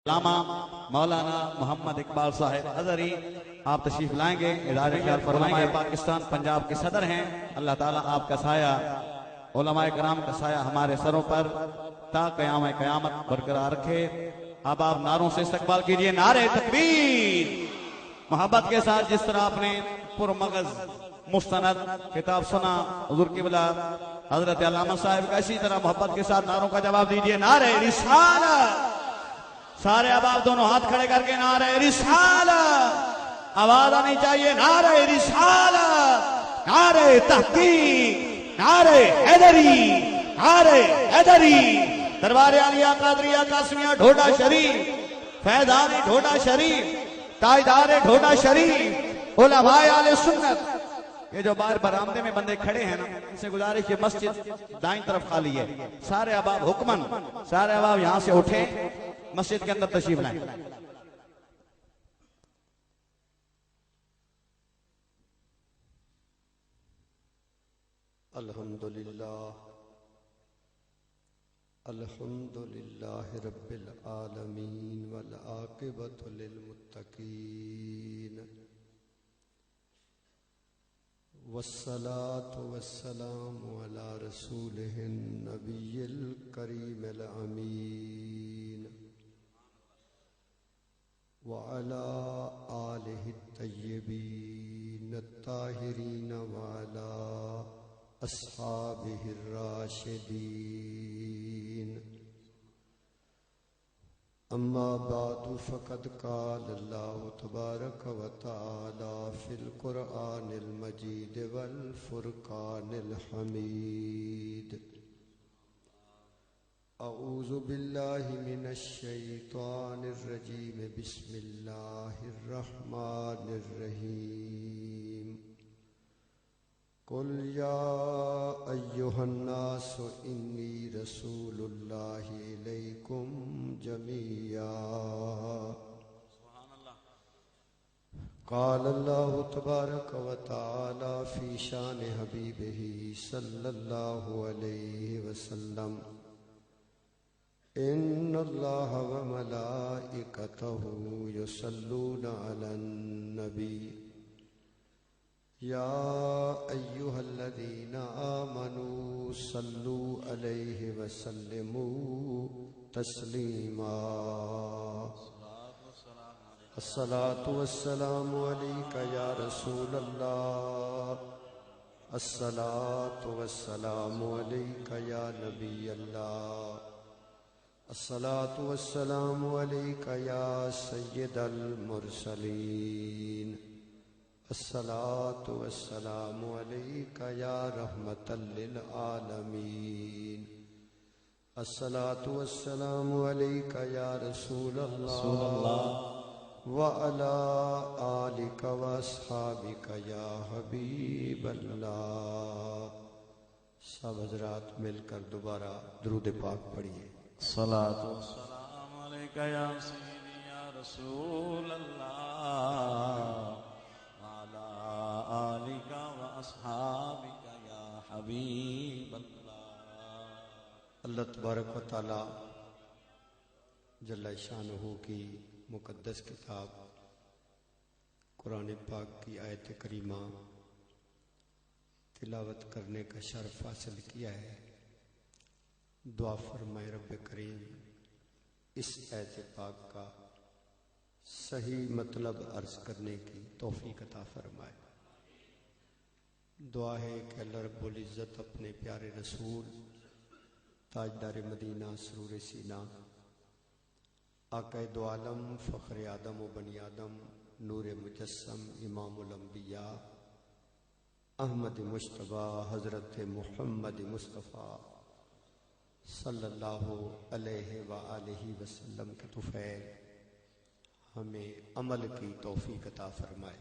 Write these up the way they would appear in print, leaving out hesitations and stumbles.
علامہ مولانا محمد اقبال صاحب ازہری آپ تشریف لائیں گے، ادارے خیال فرمائیں گے۔ پاکستان پنجاب کے صدر ہیں، اللہ تعالیٰ آپ کا سایہ، علماء کرام کا سایہ ہمارے سروں پر تا قیام قیامت برقرار رکھے۔ اب آپ نعروں سے استقبال کیجئے، نعرہ تکبیر۔ محبت کے ساتھ جس طرح آپ نے پرمغز مستند کتاب سنا حضور قبلہ حضرت علامہ صاحب کا، اسی طرح محبت کے ساتھ نعروں کا جواب دیجئے، نعرہ رسالت۔ سارے اب آپ دونوں ہاتھ کھڑے کر کے نعرہ رسالت، آواز آنی چاہیے، نعرہ رسالت، نعرہ تحقیق، نعرہ حیدری، نعرہ حیدری۔ دربار عالیہ قادریہ قاسمیہ ڈھوڈا شریف، فیضان ڈھوڈا شریف، تاجدار ڈھوڈا شریف، علماء اہل سنت۔ یہ جو باہر برآمدے میں بندے کھڑے ہیں نا، ان سے گزارش ہے مسجد دائیں طرف خالی ہے، سارے احباب حکمن سارے احباب یہاں سے اٹھیں، مسجد کے اندر تشریف لائیں۔ الحمدللہ رب العالمین والعاقبۃ للمتقین، والصلاة والسلام علی رسولہ النبی الکریم الامین، وعلی آلہ الطیبین الطاہرین، وعلی اصحابہ الراشدین۔ اما بعد فقد قال اللہ تبارک و تعالی فی القرآن المجید والفرقان الحمید۔ اعوذ باللہ من الشیطان الرجیم، بسم اللہ الرحمن الرحیم۔ قل یا ایہا الناس انی رسول اللہ الیکم جمیعا۔ قال اللہ تبارک و تعالی فی شان حبیبہ صلی اللہ علیہ وسلم، ان اللہ وملائکتہ یصلون علی النبی، یا ایہا الذین آمنوا صلوا علیہ وسلموا تسلیما۔ الصلاة والسلام علیک یا رسول اللہ، الصلاة والسلام علیک یا نبی اللہ، الصلاة والسلام علیک یا سید المرسلین، الصلاة والسلام علیک یا رحمة للعالمین، الصلاة والسلام علیک یا رسول اللہ، وعلی آلک واصحابک یا حبیب اللہ۔ سب حضرات مل کر دوبارہ درود پاک پڑھیے۔ صلاۃ والسلام علیک یا سیدی یا رسول اللہ، وعلی آلک واصحابک یا حبیب اللہ۔ اللہ تبارک و تعالی جل شانہ کی مقدس کتاب قرآن پاک کی آیت کریمہ تلاوت کرنے کا شرف حاصل کیا ہے۔ دعا فرمائے رب کریم اس آیت پاک کا صحیح مطلب عرض کرنے کی توفیق عطا فرمائے۔ دعا ہے کہ اللہ رب العزت اپنے پیارے رسول تاجدار مدینہ سرور سینہ آقا دو عالم فخر آدم و بنی آدم نور مجسم امام الانبیاء احمد مجتبی حضرت محمد مصطفیٰ صلی اللہ علیہ وآلہ وسلم کے طفیل ہمیں عمل کی توفیق عطا فرمائے۔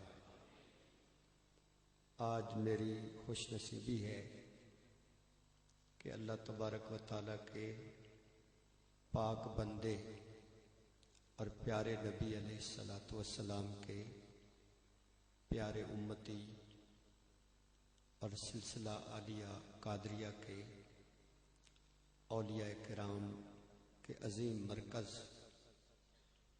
آج میری خوش نصیبی ہے کہ اللہ تبارک و تعالیٰ کے پاک بندے اور پیارے نبی علیہ السلام کے پیارے امتی اور سلسلہ عالیہ قادریہ کے اولیاء کرام کے عظیم مرکز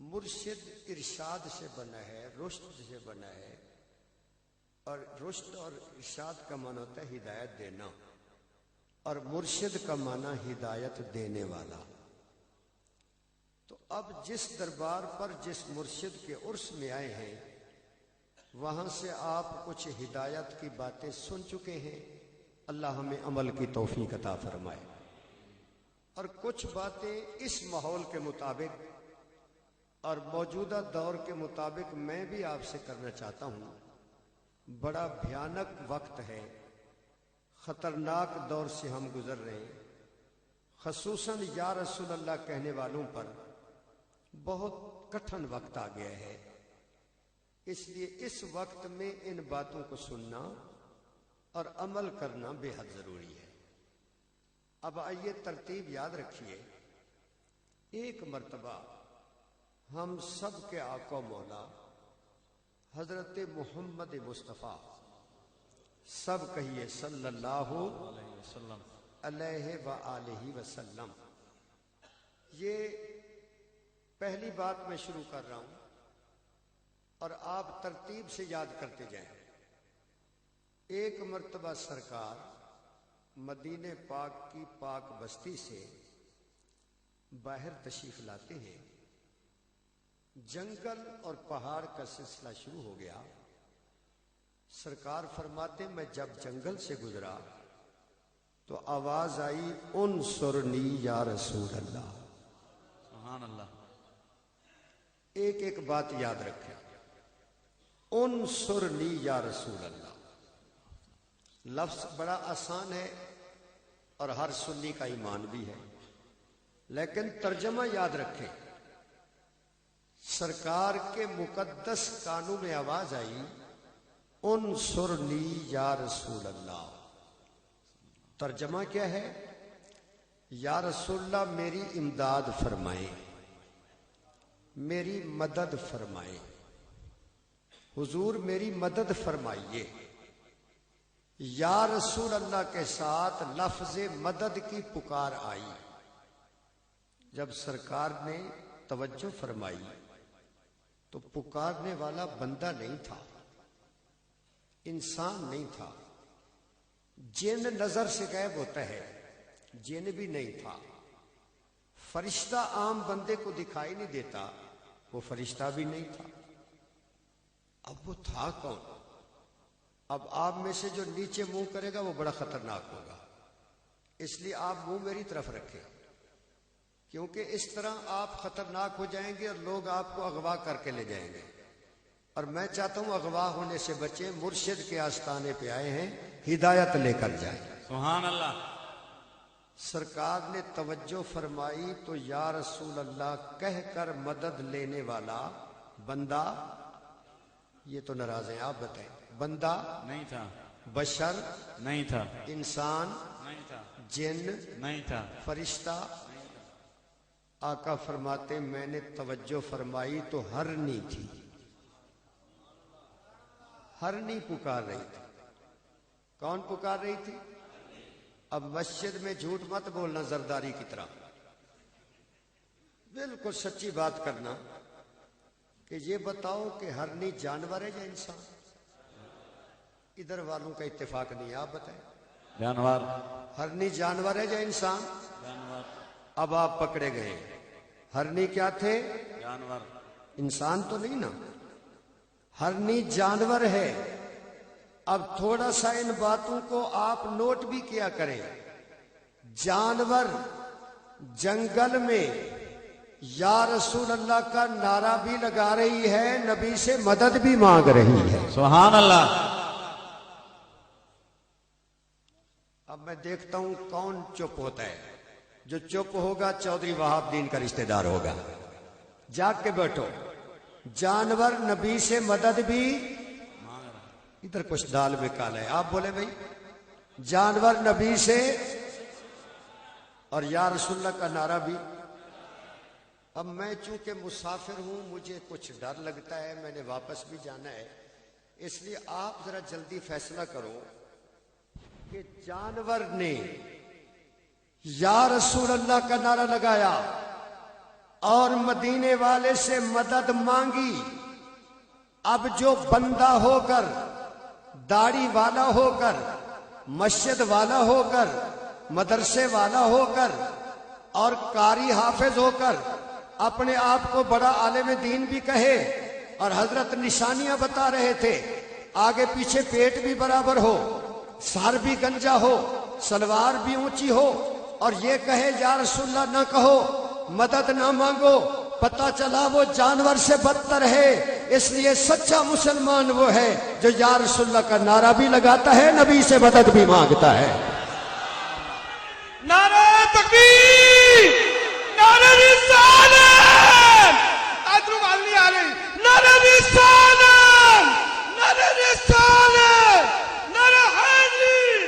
مرشد ارشاد سے بنا ہے، رشد سے بنا ہے، اور رشد اور ارشاد کا معنی ہوتا ہے ہدایت دینا، اور مرشد کا معنی ہدایت دینے والا۔ تو اب جس دربار پر جس مرشد کے عرس میں آئے ہیں وہاں سے آپ کچھ ہدایت کی باتیں سن چکے ہیں، اللہ ہمیں عمل کی توفیق عطا فرمائے، اور کچھ باتیں اس ماحول کے مطابق اور موجودہ دور کے مطابق میں بھی آپ سے کرنا چاہتا ہوں۔ بڑا بھیانک وقت ہے، خطرناک دور سے ہم گزر رہے ہیں، خصوصاً یا رسول اللہ کہنے والوں پر بہت کٹھن وقت آ گیا ہے۔ اس لیے اس وقت میں ان باتوں کو سننا اور عمل کرنا بے حد ضروری ہے۔ اب آئیے ترتیب یاد رکھیے۔ ایک مرتبہ ہم سب کے آقا مولا حضرت محمد مصطفیٰ، سب کہیے صلی اللہ علیہ وآلہ وسلم، یہ پہلی بات میں شروع کر رہا ہوں اور آپ ترتیب سے یاد کرتے جائیں۔ ایک مرتبہ سرکار مدینہ پاک کی پاک بستی سے باہر تشریف لاتے ہیں، جنگل اور پہاڑ کا سلسلہ شروع ہو گیا۔ سرکار فرماتے میں جب جنگل سے گزرا تو آواز آئی انصرنی یا رسول اللہ۔ سبحان اللہ۔ ایک ایک بات یاد رکھیں، انصرنی یا رسول اللہ لفظ بڑا آسان ہے اور ہر سنی کا ایمان بھی ہے، لیکن ترجمہ یاد رکھیں۔ سرکار کے مقدس کانوں میں آواز آئی انصرنی یا رسول اللہ۔ ترجمہ کیا ہے؟ یا رسول اللہ میری امداد فرمائیں، میری مدد فرمائیں، حضور میری مدد فرمائیے۔ یا رسول اللہ کے ساتھ لفظ مدد کی پکار آئی۔ جب سرکار نے توجہ فرمائی تو پکارنے والا بندہ نہیں تھا، انسان نہیں تھا، جن نظر سے غائب ہوتا ہے، جن بھی نہیں تھا، فرشتہ عام بندے کو دکھائی نہیں دیتا، وہ فرشتہ بھی نہیں تھا۔ اب وہ تھا کون؟ اب آپ میں سے جو نیچے منہ کرے گا وہ بڑا خطرناک ہوگا، اس لیے آپ منہ میری طرف رکھیں، کیونکہ اس طرح آپ خطرناک ہو جائیں گے اور لوگ آپ کو اغوا کر کے لے جائیں گے، اور میں چاہتا ہوں اغوا ہونے سے بچیں، مرشد کے آستانے پہ آئے ہیں، ہدایت لے کر جائیں۔ سبحان اللہ۔ سرکار نے توجہ فرمائی تو یا رسول اللہ کہہ کر مدد لینے والا بندہ، یہ تو ناراض ہیں، آپ بتائیں، بندہ نہیں تھا، بشر نہیں تھا، انسان نہیں تھا، جن نہیں تھا، فرشتہ۔ آقا فرماتے میں نے توجہ فرمائی تو ہرنی تھی، ہرنی پکار رہی تھی۔ کون پکار رہی تھی؟ اب مسجد میں جھوٹ مت بولنا زرداری کی طرح، بالکل سچی بات کرنا کہ یہ بتاؤ کہ ہرنی جانور ہے یا انسان؟ ادھر والوں کا اتفاق نہیں ہے، آپ بتائیں جانور، ہرنی جانور ہے یا انسان؟ جانور، اب آپ پکڑے گئے، ہرنی کیا تھے؟ جانور، انسان تو نہیں نا، ہرنی جانور ہے۔ اب تھوڑا سا ان باتوں کو آپ نوٹ بھی کیا کریں۔ جانور جنگل میں یا رسول اللہ کا نعرہ بھی لگا رہی ہے، نبی سے مدد بھی مانگ رہی ہے۔ سبحان اللہ۔ اب میں دیکھتا ہوں کون چپ ہوتا ہے۔ جو چپ ہوگا چودھری وہاب الدین کا رشتہ دار ہوگا۔ جاگ کے بیٹھو۔ جانور نبی سے مدد بھی، ادھر کچھ دال میں کالا ہے، آپ بولے بھائی، جانور نبی سے اور یا رسول اللہ کا نعرہ بھی۔ اب میں چونکہ مسافر ہوں، مجھے کچھ ڈر لگتا ہے، میں نے واپس بھی جانا ہے، اس لیے آپ ذرا جلدی فیصلہ کرو کہ جانور نے یا رسول اللہ کا نعرہ لگایا اور مدینے والے سے مدد مانگی. اب جو بندہ ہو کر، داڑھی والا ہو کر، مسجد والا ہو کر، مدرسے والا ہو کر اور قاری حافظ ہو کر اپنے آپ کو بڑا عالم دین بھی کہے، اور حضرت نشانیاں بتا رہے تھے، آگے پیچھے پیٹ بھی برابر ہو، سر بھی گنجا ہو، سلوار بھی اونچی ہو، اور یہ کہے یا رسول اللہ نہ کہو، مدد نہ مانگو، پتہ چلا وہ جانور سے بدتر ہے. اس لیے سچا مسلمان وہ ہے جو یا رسول اللہ کا نعرہ بھی لگاتا ہے، نبی سے مدد بھی مانگتا ہے. نعرہ تکبیر، نعرہ رسالت، ادرو علی علی، نعرہ رسالت، نعرہ رسالت، نعرہ حیدری.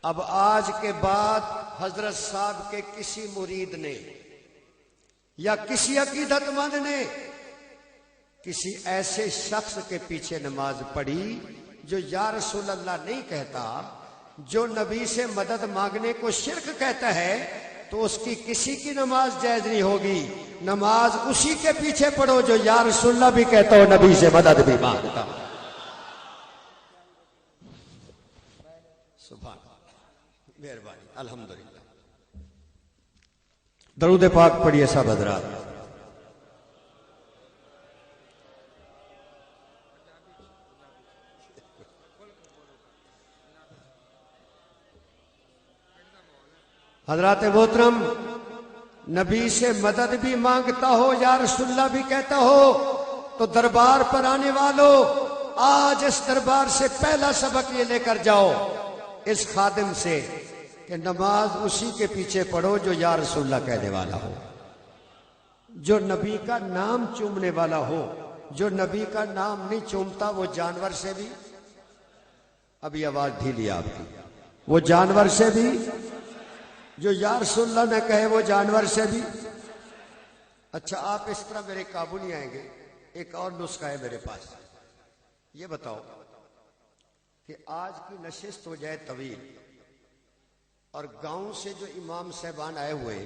اب آج کے بعد حضرت صاحب کے کسی مرید نے یا کسی عقیدت مند نے کسی ایسے شخص کے پیچھے نماز پڑھی جو یا رسول اللہ نہیں کہتا، جو نبی سے مدد مانگنے کو شرک کہتا ہے، تو اس کی کسی کی نماز جائز نہیں ہوگی. نماز اسی کے پیچھے پڑھو جو یا رسول اللہ بھی کہتا ہو، نبی سے مدد بھی مانگتا ہو. سبحان اللہ، مہربانی، الحمدللہ. درود پاک پڑھیے سب حضرات. حضرات محترم، نبی سے مدد بھی مانگتا ہو، یا رسول اللہ بھی کہتا ہو، تو دربار پر آنے والوں، آج اس دربار سے پہلا سبق یہ لے کر جاؤ اس خادم سے کہ نماز اسی کے پیچھے پڑھو جو یا رسول اللہ کہنے والا ہو، جو نبی کا نام چومنے والا ہو. جو نبی کا نام نہیں چومتا وہ جانور سے بھی، ابھی آواز ڈھیلی آپ کی، وہ جانور سے بھی، جو یا رسول اللہ نے کہے وہ جانور سے بھی. اچھا، آپ اس طرح میرے قابو نہیں آئیں گے. ایک اور نسخہ ہے میرے پاس. یہ بتاؤ کہ آج کی نشست ہو جائے طویل، اور گاؤں سے جو امام صاحبان آئے ہوئے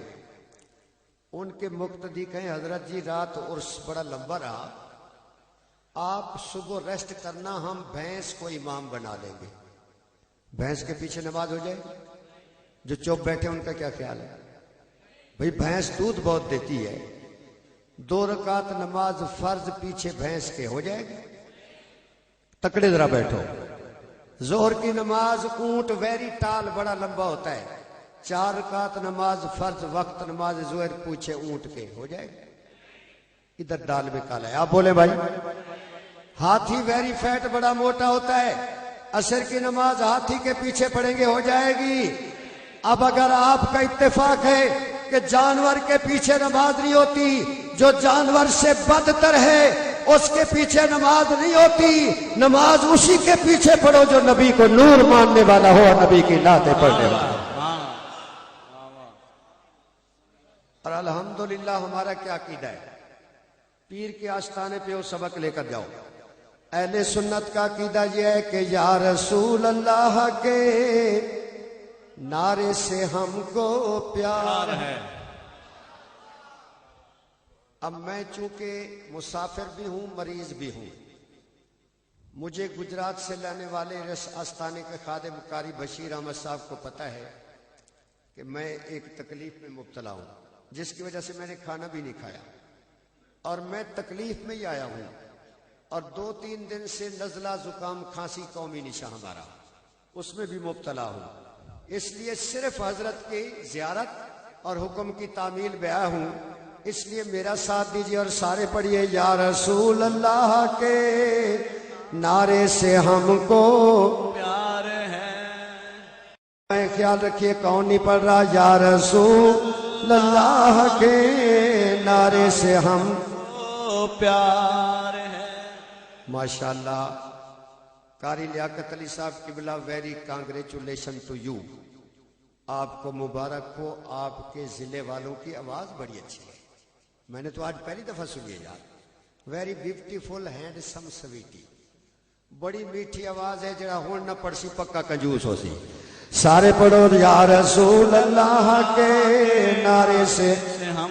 ان کے مقتدی کہیں حضرت جی رات عرس بڑا لمبا رہا، آپ صبح ریسٹ کرنا، ہم بھینس کو امام بنا لیں گے. بھینس کے پیچھے نماز ہو جائے گی. جو چوپ بیٹھے ان کا کیا خیال ہے؟ بھئی بھینس دودھ بہت دیتی ہے، 2 رکعت نماز فرض پیچھے بھینس کے ہو جائے گی. تکڑے ذرا بیٹھو. ظہر کی نماز اونٹ ویری ٹال بڑا لمبا ہوتا ہے، 4 رکعت نماز فرض وقت نماز ظہر پوچھے اونٹ کے ہو جائے گی. ادھر ڈال میں کالا ہے، آپ بولیں بھائی. ہاتھی ویری فیٹ بڑا موٹا ہوتا ہے، عصر کی نماز ہاتھی کے پیچھے پڑھیں گے ہو جائے گی. اب اگر آپ کا اتفاق ہے کہ جانور کے پیچھے نماز نہیں ہوتی، جو جانور سے بدتر ہے اس کے پیچھے نماز نہیں ہوتی. نماز اسی کے پیچھے پڑھو جو نبی کو نور ماننے والا ہو اور نبی کی نعتیں پڑھنے والا. اور الحمدللہ ہمارا کیا عقیدہ ہے؟ پیر کے آستانے پہ وہ سبق لے کر جاؤ. اہل سنت کا عقیدہ یہ ہے کہ یا رسول اللہ کے نعرے سے ہم کو پیار ہے. اب میں چونکہ مسافر بھی ہوں، مریض بھی ہوں، مجھے گجرات سے لانے والے آستانے کے خادم قاری بشیر احمد صاحب کو پتہ ہے کہ میں ایک تکلیف میں مبتلا ہوں، جس کی وجہ سے میں نے کھانا بھی نہیں کھایا، اور میں تکلیف میں ہی آیا ہوں، اور 2-3 دن سے نزلہ زکام کھانسی قومی نشاں ہمارا، اس میں بھی مبتلا ہوں. اس لیے صرف حضرت کی زیارت اور حکم کی تعمیل میں آیا ہوں. اس لیے میرا ساتھ دیجیے اور سارے پڑھیے یا رسول اللہ کے نعرے سے ہم کو پیار ہے. خیال رکھیے کون نہیں پڑھ رہا؟ یا رسول اللہ کے نعرے سے ہم کو پیار ہے. ماشاءاللہ. قاری لیاقت علی صاحب قبلہ ویری کانگریچولیشن ٹو یو. آپ کو مبارک ہو. آپ کے ضلع والوں کی آواز بڑی اچھی ہے، میں نے تو آج پہلی دفعہ سنی ہے یار. ویری بیوٹیفل ہینڈسم سویٹی، بڑی میٹھی آواز ہے. جڑا ہون نہ پڑسی پکا کنجوس ہو سی. سارے پڑھو یا رسول اللہ کے نعرے سے ہم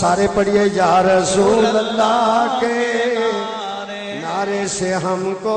سارے پڑھیے یا رسول اللہ کے نعرے سے ہم کو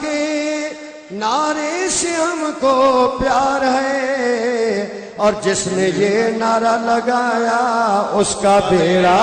کے نعرے سے ہم کو پیار ہے. اور جس نے یہ نعرہ لگایا اس کا بیڑا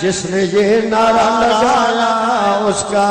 جس نے یہ نعرہ لگایا اس کا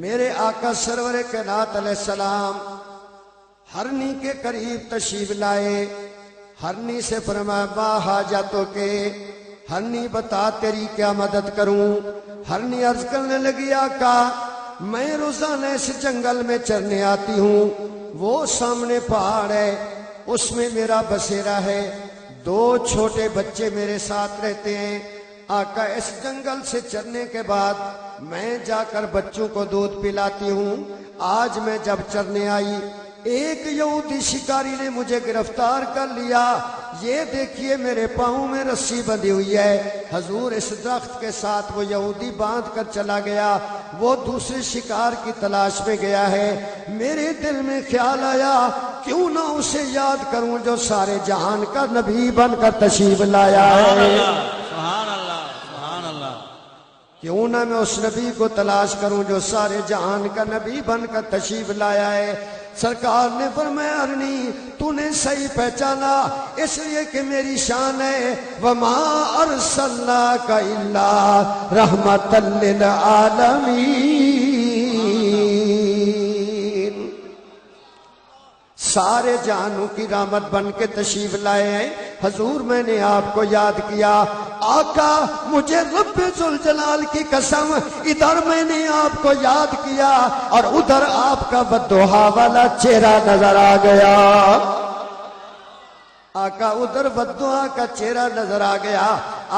میرے آقا سرور کائنات علیہ السلام ہرنی کے قریب تشریف لائے. ہرنی سے فرمایا با حاجتوں کے، ہرنی بتا تیری کیا مدد کروں. ہرنی عرض کرنے لگی آقا میں روزانہ اس جنگل میں چرنے آتی ہوں. وہ سامنے پہاڑ ہے اس میں میرا بسیرا ہے. 2 چھوٹے بچے میرے ساتھ رہتے ہیں. آقا اس جنگل سے چرنے کے بعد میں جا کر بچوں کو دودھ پلاتی ہوں. آج میں جب چرنے آئی ایک یہودی شکاری نے مجھے گرفتار کر لیا. یہ دیکھیے میرے پاؤں میں رسی بندھی ہوئی ہے. حضور اس درخت کے ساتھ وہ یہودی باندھ کر چلا گیا. وہ دوسرے شکار کی تلاش میں گیا ہے. میرے دل میں خیال آیا کیوں نہ اسے یاد کروں جو سارے جہان کا نبی بن کر تشریف لایا ہے. سبحان اللہ سبحان اللہ. کیوں نہ میں اس نبی کو تلاش کروں جو سارے جہان کا نبی بن کر تشریف لایا ہے. سرکار نے فرمایا ہرنی تو نے صحیح پہچانا اس لیے کہ میری شان ہے وما ارسلناک الا رحمت للعالمین. سارے جہانوں کی رحمت بن کے تشریف لائے ہیں. حضور میں نے آپ کو یاد کیا. آقا مجھے رب ذوالجلال کی قسم ادھر میں نے آپ کو یاد کیا اور ادھر آپ کا بدوہا والا چہرہ نظر آ گیا. آقا ادھر بددعا کا چہرہ نظر آ گیا.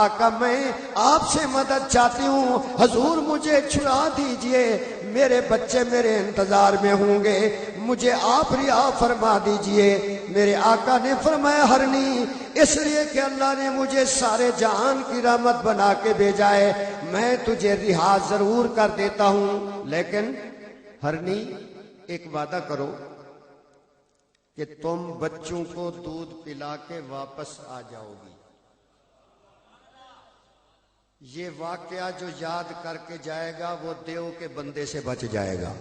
آقا میں آپ سے مدد چاہتی ہوں. حضور مجھے چھڑا دیجئے میرے بچے میرے انتظار میں ہوں گے. مجھے آپ رہا فرما دیجئے. میرے آقا نے فرمایا ہرنی اس لیے کہ اللہ نے مجھے سارے جہان کی رحمت بنا کے بھیجا ہے میں تجھے رہا ضرور کر دیتا ہوں. لیکن ہرنی ایک وعدہ کرو کہ تم بچوں کو دودھ پلا کے واپس آ جاؤ گی. یہ واقعہ جو یاد کر کے جائے گا وہ دیو کے بندے سے بچ جائے گا.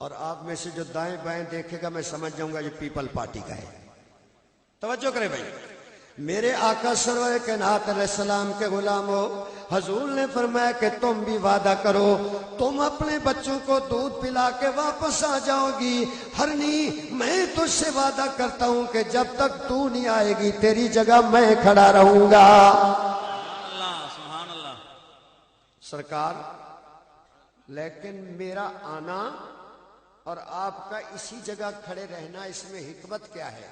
اور آپ میں سے جو دائیں بائیں دیکھے گا میں سمجھ جاؤں گا یہ پیپل پارٹی کا ہے. توجہ کرے بھائی. میرے آقا سرور کائنات علیہ السلام کے غلام ہو. حضور نے فرمایا کہ تم بھی وعدہ کرو تم اپنے بچوں کو دودھ پلا کے واپس آ جاؤ گی. ہرنی میں تجھ سے وعدہ کرتا ہوں کہ جب تک تو نہیں آئے گی تیری جگہ میں کھڑا رہوں گا. سبحان اللہ. سرکار لیکن میرا آنا اور آپ کا اسی جگہ کھڑے رہنا اس میں حکمت کیا ہے؟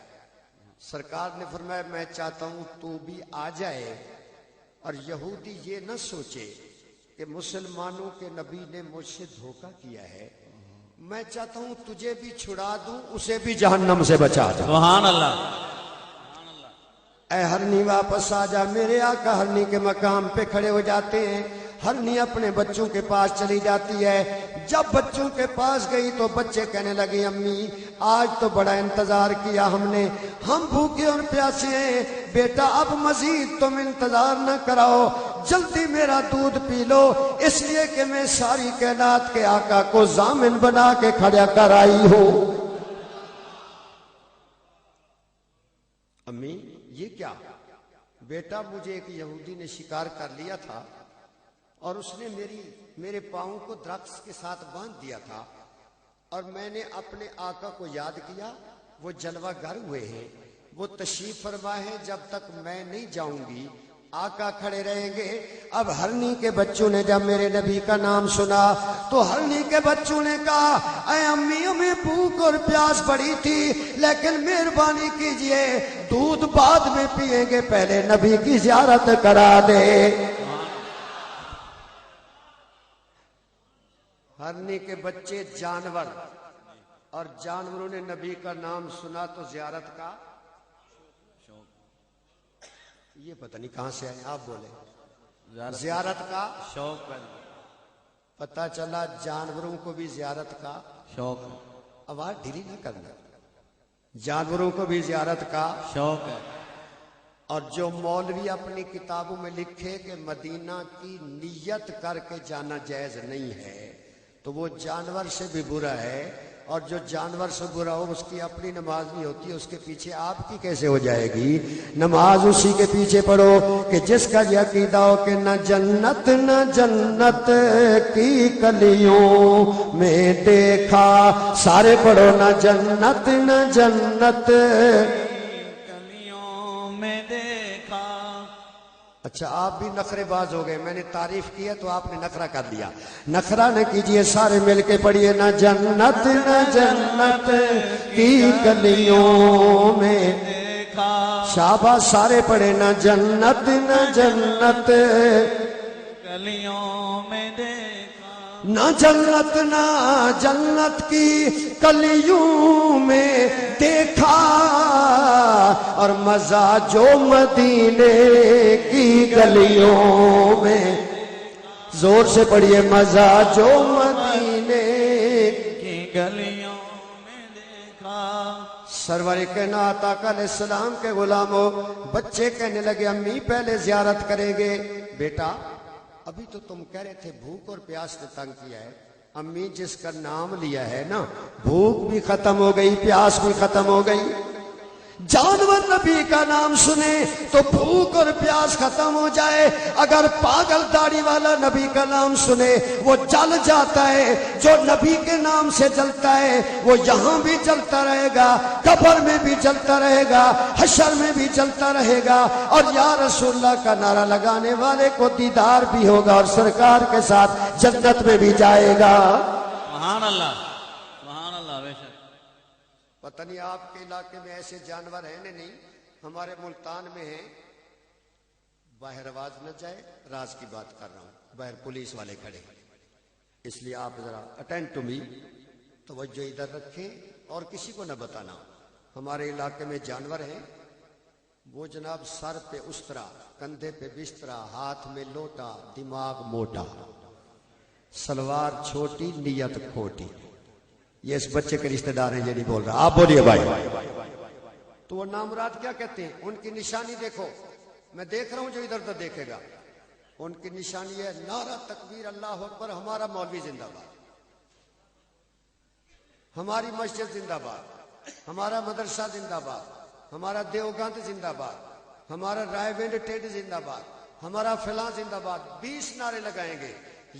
سرکار نے فرمایا میں چاہتا ہوں تو بھی آ جائے اور یہودی یہ نہ سوچے کہ مسلمانوں کے نبی نے مجھ سے دھوکہ کیا ہے. میں چاہتا ہوں تجھے بھی چھڑا دوں اسے بھی جہنم سے بچا دوں. سبحان اللہ. اے ہرنی واپس آ جا. میرے آقا ہرنی کے مقام پہ کھڑے ہو جاتے ہیں. ہرنی اپنے بچوں کے پاس چلی جاتی ہے. جب بچوں کے پاس گئی تو بچے کہنے لگے امی آج تو بڑا انتظار کیا ہم نے, ہم بھوکے اور پیاسے ہیں. بیٹا اب مزید تم انتظار نہ کراؤ, جلدی میرا دودھ پی لو اس لیے کہ میں ساری کائنات کے آقا کو ضامن بنا کے کھڑا کر آئی ہوں. امی یہ کیا؟ بیٹا مجھے ایک یہودی نے شکار کر لیا تھا اور اس نے میرے پاؤں کو درخت کے ساتھ باندھ دیا تھا اور میں نے اپنے آقا کو یاد کیا. وہ جلوہ گر ہوئے ہیں, وہ تشریف فرما ہے. جب تک میں نہیں جاؤں گی آقا کھڑے رہیں گے. اب ہرنی کے بچوں نے جب میرے نبی کا نام سنا تو ہرنی کے بچوں نے کہا اے امی ہمیں بھوک اور پیاس بڑی تھی لیکن مہربانی کیجئے دودھ بعد میں پیئیں گے پہلے نبی کی زیارت کرا دے. ہرنی کے بچے جانور اور جانوروں نے نبی کا نام سنا تو زیارت کا یہ پتہ نہیں کہاں سے آئے. آپ بولے زیارت کا شوق پیدا پتہ چلا جانوروں کو بھی زیارت کا شوق ہے، آواز ڈھیلی نہ کرنا، جانوروں کو بھی زیارت کا شوق ہے۔ اور جو مولوی اپنی کتابوں میں لکھے کہ مدینہ کی نیت کر کے جانا جائز نہیں ہے تو وہ جانور سے بھی برا ہے، اور جو جانور سے برا ہو اس کی اپنی نماز نہیں ہوتی، اس کے پیچھے آپ کی کیسے ہو جائے گی؟ نماز اسی کے پیچھے پڑھو کہ جس کا یہ عقیدہ ہو کہ نہ جنت نہ جنت کی کلیوں میں دیکھا، سارے پڑھو نہ جنت نہ جنت۔ کلیوں میں دیکھا۔ اچھا آپ بھی نخرے باز ہو گئے، میں نے تعریف کی ہے تو آپ نے نخرہ کر دیا، نخرہ نہ کیجئے، سارے مل کے پڑھیے نہ جنت نہ جنت کی گلیوں میں دیکھا، شاباش سارے پڑھے نہ جنت نہ جنت، کلیوں میں دیکھا، نہ جنت نہ جنت کی کلیوں میں دیکھا، اور مزہ جو مدینے کی گلیوں میں، زور سے پڑھیے مزہ جو مدینے کی گلیوں میں دیکھا۔ سرور کائنات آقا علیہ السلام کے غلاموں، بچے کہنے لگے امی پہلے زیارت کریں گے۔ بیٹا ابھی تو تم کہہ رہے تھے بھوک اور پیاس نے تنگ کیا ہے، امی جس کا نام لیا ہے نا بھوک بھی ختم ہو گئی، پیاس بھی ختم ہو گئی۔ جانور نبی کا نام سنے تو بھوک اور پیاس ختم ہو جائے، اگر پاگل داڑھی والا نبی کا نام سنے وہ جل جاتا ہے، جو نبی کے نام سے جلتا ہے وہ یہاں بھی جلتا رہے گا، قبر میں بھی جلتا رہے گا، حشر میں بھی جلتا رہے گا، اور یا رسول اللہ کا نعرہ لگانے والے کو دیدار بھی ہوگا اور سرکار کے ساتھ جنت میں بھی جائے گا۔ سبحان اللہ، سبحان اللہ، بے شک۔ پتہ نہیں آپ کے علاقے میں ایسے جانور ہیں نہیں، ہمارے ملتان میں ہیں، باہر آواز نہ جائے، راز کی بات کر رہا ہوں، باہر پولیس والے کھڑے، اس لیے آپ ذرا اٹینڈ ٹو می، توجہ ادھر رکھیں اور کسی کو نہ بتانا۔ ہمارے علاقے میں جانور ہیں، وہ جناب سر پہ استرا، کندھے پہ بسترا، ہاتھ میں لوٹا، دماغ موٹا، سلوار چھوٹی نیت کھوٹی۔ یہ اس بچے کے رشتہ دار ہیں، یہ نہیں بول رہا، آپ بولیے بھائی۔ تو وہ نامراد کیا کہتے ہیں؟ ان کی نشانی دیکھو، میں دیکھ رہا ہوں جو ادھر ادھر دیکھے گا، ان کی نشانی ہے نعرہ تکبیر اللہ اکبر، ہمارا مولوی زندہ باد، ہماری مسجد زندہ باد، ہمارا مدرسہ زندہ باد، ہمارا دیوگند زندہ باد، ہمارا رائے ونڈ ٹیڈ زندہ باد، ہمارا فلاں زندہ باد، 20 نعرے لگائیں گے۔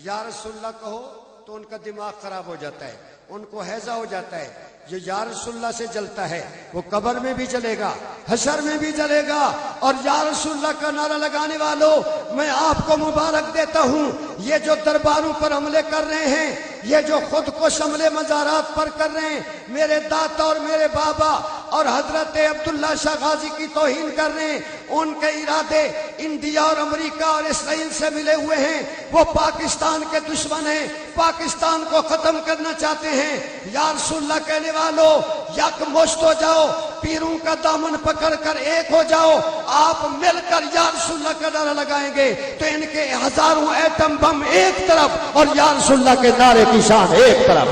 یا رسول اللہ کہو تو ان کا دماغ خراب ہو جاتا ہے، ان کو ہیضہ ہو جاتا ہے۔ جو یا رسول اللہ سے جلتا ہے وہ قبر میں بھی جلے گا، حشر میں بھی جلے گا۔ اور یا رسول اللہ کا نعرہ لگانے والوں، میں آپ کو مبارک دیتا ہوں، یہ جو درباروں پر حملے کر رہے ہیں، یہ جو خود کو حملے مزارات پر کر رہے ہیں، میرے داتا اور میرے بابا اور حضرت عبداللہ شاہ غازی کی توہین کر رہے ہیں، ان کے ارادے انڈیا اور امریکہ اور اسرائیل سے ملے ہوئے ہیں، وہ پاکستان کے دشمن ہیں، پاکستان کو ختم کرنا چاہتے ہیں۔ یا رسول اللہ کہنے والوں، یک مشت ہو جاؤ، پیروں کا دامن پکڑ کر ایک ہو جاؤ، آپ مل کر یا رسول اللہ کا نعرہ لگائیں گے تو ان کے ہزاروں ایٹم بم ایک طرف اور یا رسول اللہ کے نعرے کی شان ایک طرف۔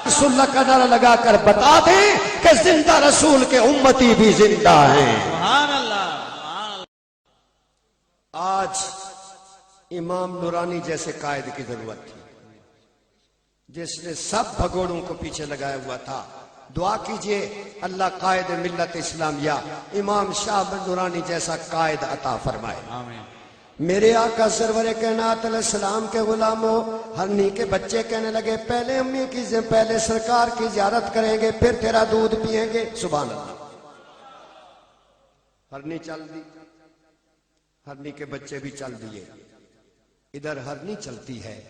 رسول اللہ کا نعرہ لگا کر بتا دیں کہ زندہ رسول کے امتی بھی زندہ ہیں۔ سبحان اللہ، سبحان اللہ۔ آج امام نورانی جیسے قائد کی ضرورت تھی، جس نے سب بھگوڑوں کو پیچھے لگایا ہوا تھا۔ دعا کیجئے اللہ قائد ملت اسلامیہ امام شاہ احمد نورانی جیسا قائد عطا فرمائے۔ آمین۔ میرے آقا سرور کائنات علیہ السلام کے غلاموں، ہرنی کے بچے کہنے لگے پہلے امی کی پہلے سرکار کی زیارت کریں گے، پھر تیرا دودھ پیئیں گے۔ سبحان اللہ۔ ہرنی چل دی، ہرنی کے بچے بھی چل دیے۔ ادھر ہرنی چلتی ہے،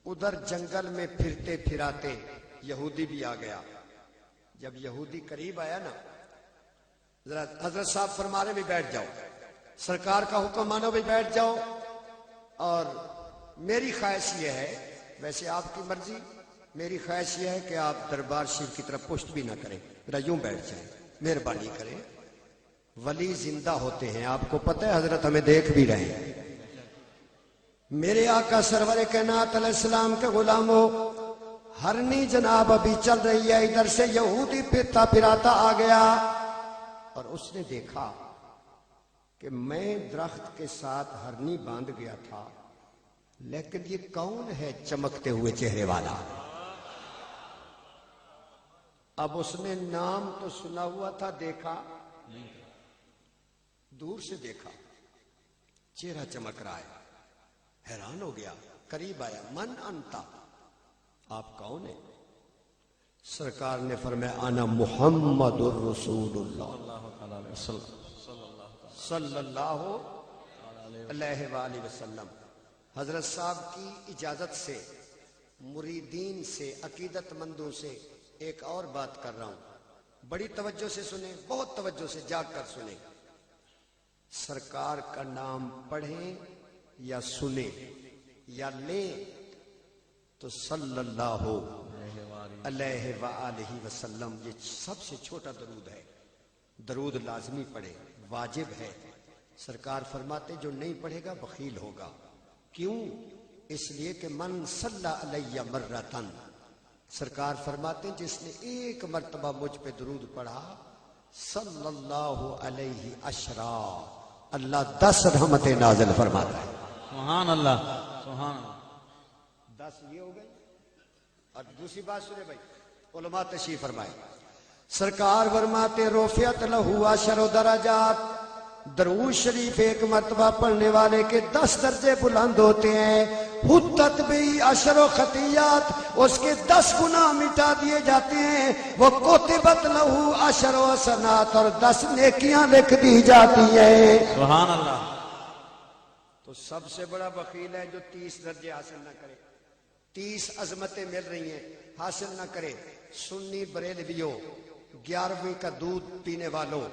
ادھر جنگل میں پھرتے پھراتے یہودی بھی آ گیا۔ جب یہودی قریب آیا نا، حضرت صاحب فرما رہے بھی بیٹھ جاؤ، سرکار کا حکم مانو بھی بیٹھ جاؤ، اور میری خواہش یہ ہے، ویسے آپ کی مرضی، میری خواہش یہ ہے کہ آپ دربار شریف کی طرف پشت بھی نہ کریں، ذرا یوں بیٹھ جائیں، مہربانی کریں۔ ولی زندہ ہوتے ہیں، آپ کو پتہ ہے حضرت ہمیں دیکھ بھی رہے ہیں، میرے آقا سرور کائنات علیہ السلام کے غلاموں، ہرنی جناب ابھی چل رہی ہے، ادھر سے یہودی پھرتا پھراتا آ گیا اور اس نے دیکھا کہ میں درخت کے ساتھ ہرنی باندھ گیا تھا، لیکن یہ کون ہے چمکتے ہوئے چہرے والا؟ اب اس نے نام تو سنا ہوا تھا، دیکھا دور سے دیکھا، چہرہ چمک رہا ہے، حیران ہو گیا، قریب آیا، من انتا، آپ کون ہیں؟ سرکار نے فرمایا انا محمد الرسول اللہ صلی اللہ علیہ وآلہ وسلم۔ حضرت صاحب کی اجازت سے، مریدین سے، عقیدت مندوں سے ایک اور بات کر رہا ہوں، بڑی توجہ سے سنیں، بہت توجہ سے جاگ کر سنیں۔ سرکار کا نام پڑھیں یا سنیں یا لیں تو صلی اللہ علیہ وآلہ وسلم، یہ سب سے چھوٹا درود ہے، درود لازمی پڑھے، واجب ہے۔ سرکار فرماتے جو نہیں پڑھے گا بخیل ہوگا۔ کیوں؟ اس لیے کہ من صلی علیہ مرتن، سرکار فرماتے جس نے ایک مرتبہ مجھ پہ درود پڑھا، صلی اللہ علیہ عشرا، اللہ 10 رحمتیں نازل فرماتا ہے۔ سبحان اللہ، سبحان اللہ۔ 10 یہ ہو گئی۔ اور دوسری بات سنے بھائی، علماء تشریف فرمائے، سرکار فرماتے رفعت لہ عشر درجات، درود شریف ایک مرتبہ پڑھنے والے کے 10 درجے بلند ہوتے ہیں، حطت بھی عشر خطیات، اس کے 10 گناہ مٹا دیے جاتے ہیں، وہ کتبت لہ عشر حسنات، اور 10 نیکیاں لکھ دی جاتی ہیں۔ سبحان اللہ۔ تو سب سے بڑا بخیل ہے جو 30 درجے حاصل نہ کرے، 30 عظمتیں مل رہی ہیں حاصل نہ کرے۔ سنی بریلویوں، 11ویں کا دودھ پینے والوں،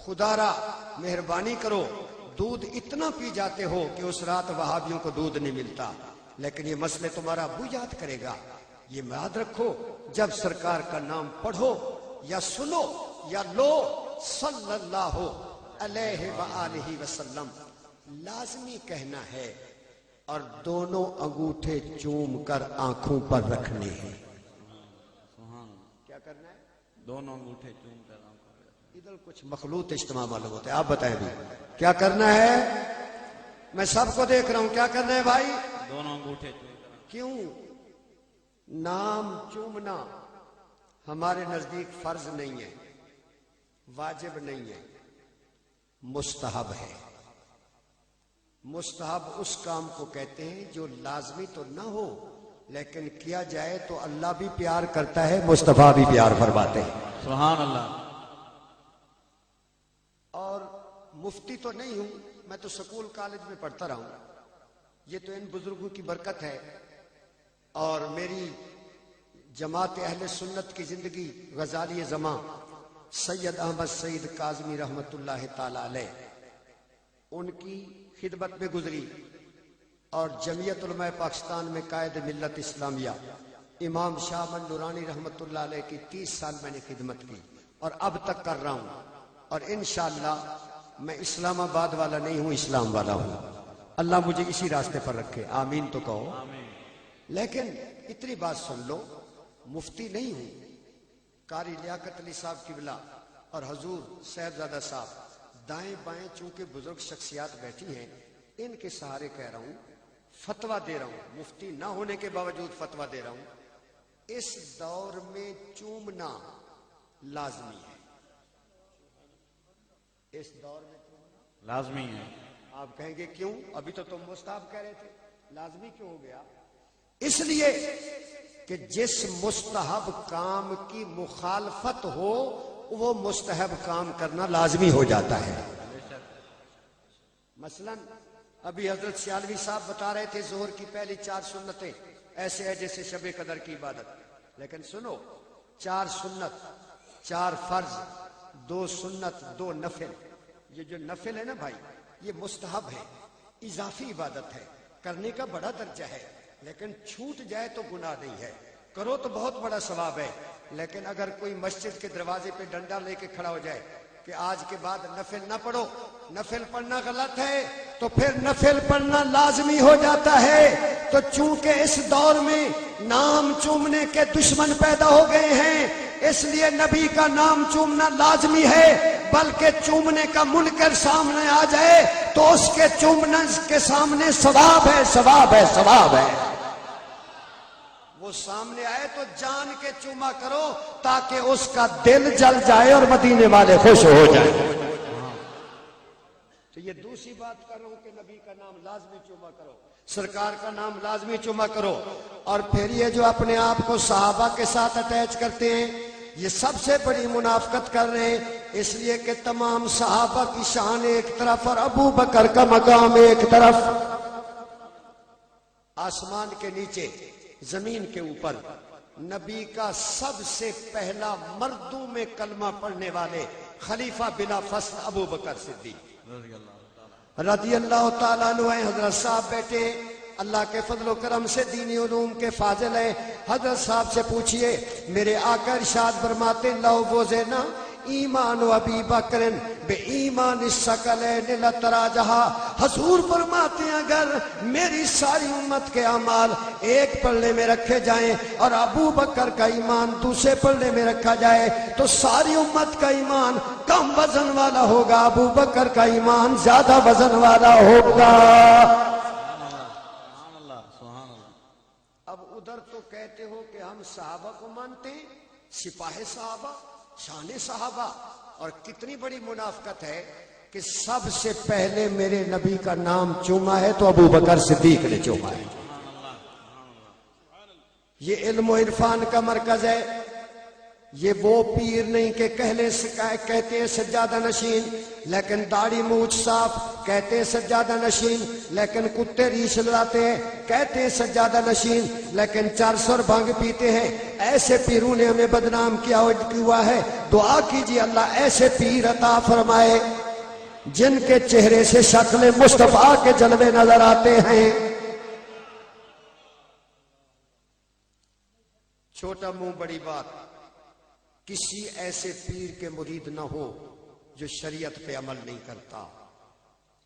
خدا را مہربانی کرو، دودھ اتنا پی جاتے ہو کہ اس رات وہابیوں کو دودھ نہیں ملتا، لیکن یہ مسئلے تمہارا ابو یاد کرے گا۔ یہ یاد رکھو، جب سرکار کا نام پڑھو یا سنو یا لو، صلی اللہ علیہ وآلہ وسلم لازمی کہنا ہے، اور دونوں انگوٹھے چوم کر آنکھوں پر رکھنے ہیں۔ کیا کرنا ہے؟ دونوں انگوٹھے چوم کر آنکھوں پر۔ ادھر کچھ مخلوط اجتماع معلوم ہوتا ہے، آپ بتائیں بھی کیا کرنا ہے؟ میں سب کو دیکھ رہا ہوں، کیا کرنا ہے بھائی؟ دونوں انگوٹھے چوم کر۔ کیوں؟ نام چومنا ہمارے نزدیک فرض نہیں ہے، واجب نہیں ہے، مستحب ہے۔ مستحب اس کام کو کہتے ہیں جو لازمی تو نہ ہو لیکن کیا جائے تو اللہ بھی پیار کرتا ہے، مصطفیٰ بھی پیار فرماتے ہیں۔ سبحان اللہ۔ اور مفتی تو نہیں ہوں، میں تو سکول کالج میں پڑھتا رہا ہوں، یہ تو ان بزرگوں کی برکت ہے، اور میری جماعت اہل سنت کی زندگی غزالی زمان سید احمد سعید کاظمی رحمت اللہ تعالی علیہ، ان کی خدمت میں گزری، اور جمعیت علماء پاکستان میں قائد ملت اسلامیہ امام شاہ من نورانی رحمت اللہ علیہ کی 30 سال میں نے خدمت کی، اور اب تک کر رہا ہوں، اور انشاءاللہ میں اسلام آباد والا نہیں ہوں، اسلام والا ہوں۔ اللہ مجھے اسی راستے پر رکھے، آمین تو کہو۔ لیکن اتنی بات سن لو، مفتی نہیں ہوں، قاری لیاقت علی صاحب قبلہ اور حضور صاحبزادہ صاحب دائیں بائیں چونکہ بزرگ شخصیات بیٹھی ہیں، ان کے سہارے کہہ رہا ہوں، فتویٰ دے رہا ہوں، مفتی نہ ہونے کے باوجود فتویٰ دے رہا ہوں، اس دور میں چومنا لازمی ہے۔ اس دور میں چومنا لازمی ہے۔ آپ کہیں گے کیوں؟ ابھی تو تم مستحب کہہ رہے تھے، لازمی کیوں ہو گیا؟ اس لیے کہ جس مستحب کام کی مخالفت ہو وہ مستحب کام کرنا لازمی ہو جاتا ہے۔ مثلا ابھی حضرت سیالوی صاحب بتا رہے تھے ظہر کی پہلی 4 سنتیں ایسے ہے جیسے شب قدر کی عبادت، لیکن سنو، 4 سنت، 4 فرض، 2 سنت، 2 نفل، یہ جو نفل ہے نا بھائی، یہ مستحب ہے، اضافی عبادت ہے، کرنے کا بڑا درجہ ہے، لیکن چھوٹ جائے تو گناہ نہیں ہے، کرو تو بہت بڑا ثواب ہے۔ لیکن اگر کوئی مسجد کے دروازے پہ ڈنڈا لے کے کھڑا ہو جائے کہ آج کے بعد نفل نہ پڑھو، نفل پڑھنا غلط ہے، تو پھر نفل پڑھنا لازمی ہو جاتا ہے۔ تو چونکہ اس دور میں نام چومنے کے دشمن پیدا ہو گئے ہیں، اس لیے نبی کا نام چومنا لازمی ہے، بلکہ چومنے کا منکر سامنے آ جائے تو اس کے چومنے کے سامنے ثواب ہے، ثواب ہے، ثواب ہے۔ وہ سامنے آئے تو جان کے چوما کرو تاکہ اس کا دل جل جائے اور مدینے والے خوش ہو جائیں۔ تو یہ دوسری بات کر رہا ہوں کہ نبی کا نام لازمی چوما کرو، سرکار کا نام لازمی چوما کرو۔ اور پھر یہ جو اپنے آپ کو صحابہ کے ساتھ اٹیچ کرتے ہیں، یہ سب سے بڑی منافقت کر رہے ہیں، اس لیے کہ تمام صحابہ کی شان ایک طرف اور ابو بکر کا مقام ایک طرف۔ آسمان کے نیچے، زمین کے اوپر، نبی کا سب سے پہلا مردوں میں کلمہ پڑھنے والے خلیفہ بلا فصل ابو بکر صدیق رضی اللہ تعالیٰ عنہ ہیں۔ حضرت صاحب بیٹے اللہ کے فضل و کرم سے دینی علوم کے فاضل ہیں، حضرت صاحب سے پوچھئے، میرے آقا ارشاد فرماتے لو وزنا ایمان و ابی بکر بے ایمان الثقلین لتراجہا، حضور فرماتے ہیں اگر میری ساری امت کے اعمال ایک پلڑے میں رکھے جائیں اور ابو بکر کا ایمان دوسرے پلڑے میں رکھا جائے تو ساری امت کا ایمان کم وزن والا ہوگا، ابو بکر کا ایمان زیادہ وزن والا ہوگا۔ اب ادھر تو کہتے ہو کہ ہم صحابہ کو مانتے ہیں، سپاہ صحابہ، شان صحابہ، اور کتنی بڑی منافقت ہے کہ سب سے پہلے میرے نبی کا نام چوما ہے تو ابو بکر صدیق نے چوما ہے۔ یہ علم و عرفان کا مرکز ہے، یہ وہ پیر نہیں کہ کہتے ہیں سجادہ نشین لیکن داڑھی مونچھ صاف، کہتے ہیں سجادہ نشین لیکن کتے ریش لڑاتے ہیں، کہتے ہیں سجادہ نشین لیکن 400 بھنگ پیتے ہیں۔ ایسے پیروں نے ہمیں بدنام کیا ہوا ہے، دعا کیجیے اللہ ایسے پیر عطا فرمائے جن کے چہرے سے شکل مصطفیٰ کے جلوے نظر آتے ہیں۔ چھوٹا منہ بڑی بات، کسی ایسے پیر کے مرید نہ ہو جو شریعت پہ عمل نہیں کرتا۔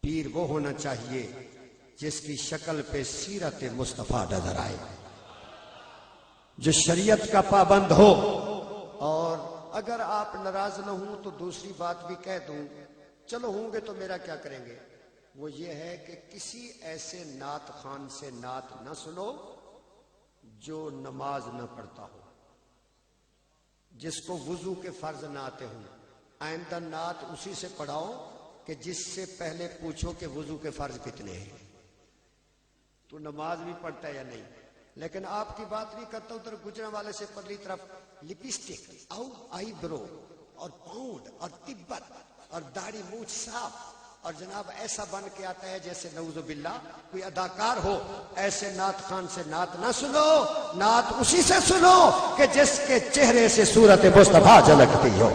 پیر وہ ہونا چاہیے جس کی شکل پہ سیرت مصطفیٰ نظر آئے، جو شریعت کا پابند ہو۔ اور اگر آپ ناراض نہ ہوں تو دوسری بات بھی کہہ دوں، چلو ہوں گے تو میرا کیا کریں گے، وہ یہ ہے کہ کسی ایسے نعت خوان سے نعت نہ سنو جو نماز نہ پڑھتا ہو، جس کو وضو کے فرض نہ آتے ہوں۔ آئندہ نعت اسی سے پڑھاؤ کہ جس سے پہلے پوچھو کہ وضو کے فرض کتنے ہیں، تو نماز بھی پڑھتا ہے یا نہیں۔ لیکن آپ کی بات نہیں کرتا، ادھر گجرے والے سے پرلی طرف لپسٹک اور آئی برو اور پاؤنڈ اور تبت اور داڑھی مونچھ صاف، اور جناب ایسا بن کے آتا ہے جیسے نعوذ باللہ کوئی اداکار ہو۔ ایسے نعت خان سے نعت نہ سنو، نعت اسی سے سنو کہ جس کے چہرے سے صورت مصطفیٰ جھلکتی ہو۔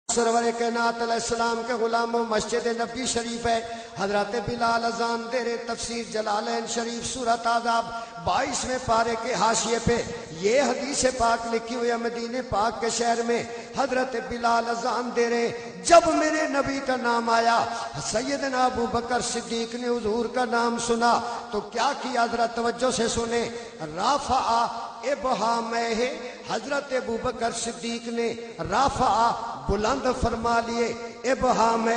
سرور کائنات علیہ السلام کے غلاموں، مسجد نبی شریف ہے، حضرت بلال اذان دے رہے، تفسیر جلالین شریف سورۃ احزاب 22ویں پارے کے حاشیے پہ یہ حدیث پاک لکھی ہوئی ہے، مدینے پاک کے شہر میں حضرت بلال اذان دے رہے، جب میرے نبی کا نام آیا، سیدنا ابو بکر صدیق نے حضور کا نام سنا تو کیا کیا، حضرت توجہ سے سنیں، رافع ابہامہ، حضرت ابو بکر صدیق نے رافع بلند فرما لیے ابہامہ،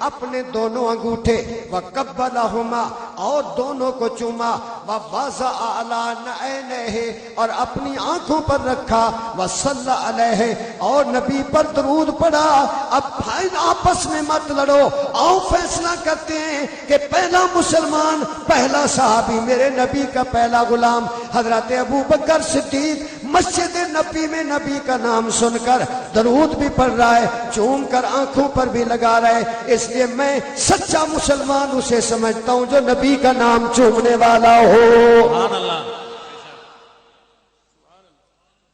اپنے دونوں انگوٹھے، وقبلہما، اور دونوں کو چوما، ووضع علی عینیہ، اور اپنی آنکھوں پر رکھا، وصلی علیہ، اور نبی پر درود پڑھا۔ اب بھائی آپس میں مت لڑو، آؤ فیصلہ کرتے ہیں کہ پہلا مسلمان، پہلا صحابی، میرے نبی کا پہلا غلام حضرت ابو بکر صدیق مسجد نبی میں نبی کا نام سن کر درود بھی پڑھ رہا ہے، چوم کر آنکھوں پر بھی لگا رہا ہے۔ اس لیے میں سچا مسلمان اسے سمجھتا ہوں جو نبی کا نام چومنے والا ہو۔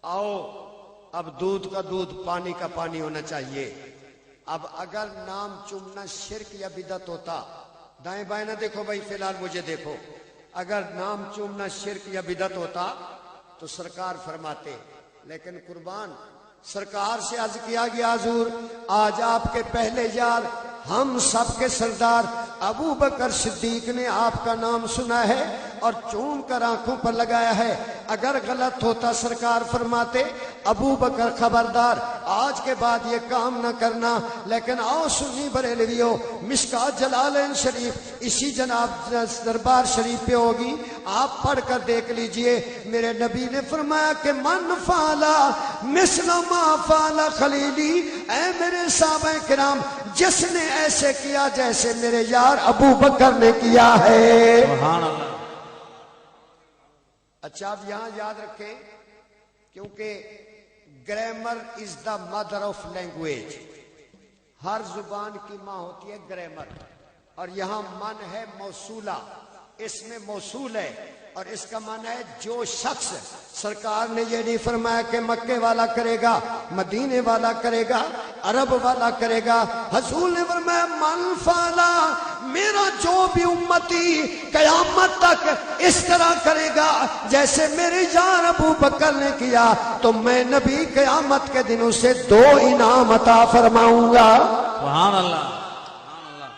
آؤ اب دودھ کا دودھ، پانی کا پانی ہونا چاہیے۔ اب اگر نام چومنا شرک یا بدعت ہوتا، دائیں بائیں نہ دیکھو بھائی، فی الحال مجھے دیکھو، اگر نام چومنا شرک یا بدعت ہوتا تو سرکار فرماتے، لیکن قربان سرکار سے عرض کیا گیا حضور آج آپ کے پہلے یار ہم سب کے سردار ابو بکر صدیق نے آپ کا نام سنا ہے اور چوم کر آنکھوں پر لگایا ہے. اگر غلط ہوتا سرکار فرماتے ابو بکر خبردار آج کے بعد یہ کام نہ کرنا. لیکن آؤ سنی بریلویو مشکات جلالین شریف اسی جناب دربار شریف پہ ہوگی, آپ پڑھ کر دیکھ لیجئے. میرے نبی نے فرمایا کہ من فعلا مثل ما فعل خلیلی, اے میرے صحابہ کرام جس نے ایسے کیا جیسے میرے یار ابو بکر نے کیا ہے. سبحان اللہ. اچھا آپ یہاں یاد رکھیں کیونکہ grammar is the mother of language, ہر زبان کی ماں ہوتی ہے گرامر. اور یہاں من ہے موصولہ, اس میں موصول ہے اور اس کا معنی ہے جو شخص. سرکار نے یہ نہیں فرمایا کہ مکے والا کرے گا, مدینے والا کرے گا, عرب والا کرے گا. حضور نے فرمایا من فعلا, میرا جو بھی امتی قیامت تک اس طرح کرے گا جیسے میرے یار ابو بکر نے کیا تو میں نبی قیامت کے دن اسے 2 انعام عطا فرماؤں گا. سبحان اللہ, سبحان اللہ,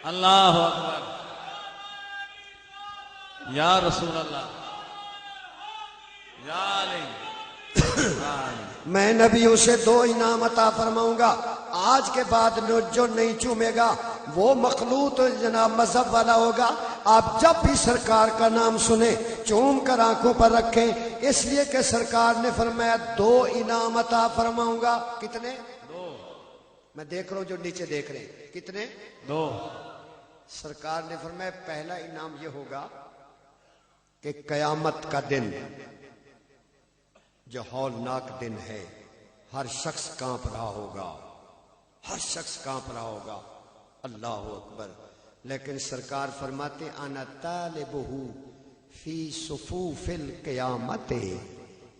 اللہ اکبر, یا رسول اللہ, یا علی. میں نبی اسے 2 انعام عطا فرماؤں گا. آج کے بعد جو نہیں چومے گا وہ مخلوط جناب مذہب والا ہوگا. آپ جب بھی سرکار کا نام سنیں چوم کر آنکھوں پر رکھیں, اس لیے کہ سرکار نے فرمایا 2 انعام عطا فرماؤں گا. کتنے؟ 2. میں دیکھ رہا ہوں جو نیچے دیکھ رہے ہیں, کتنے؟ 2. سرکار نے فرمایا پہلا انعام یہ ہوگا کہ قیامت کا دن جو ہولناک دن ہے, ہر شخص کانپ رہا ہوگا, ہر شخص کانپ رہا ہوگا. اللہ اکبر. لیکن سرکار فرماتے انا طالبہ فی صفوف القیامت,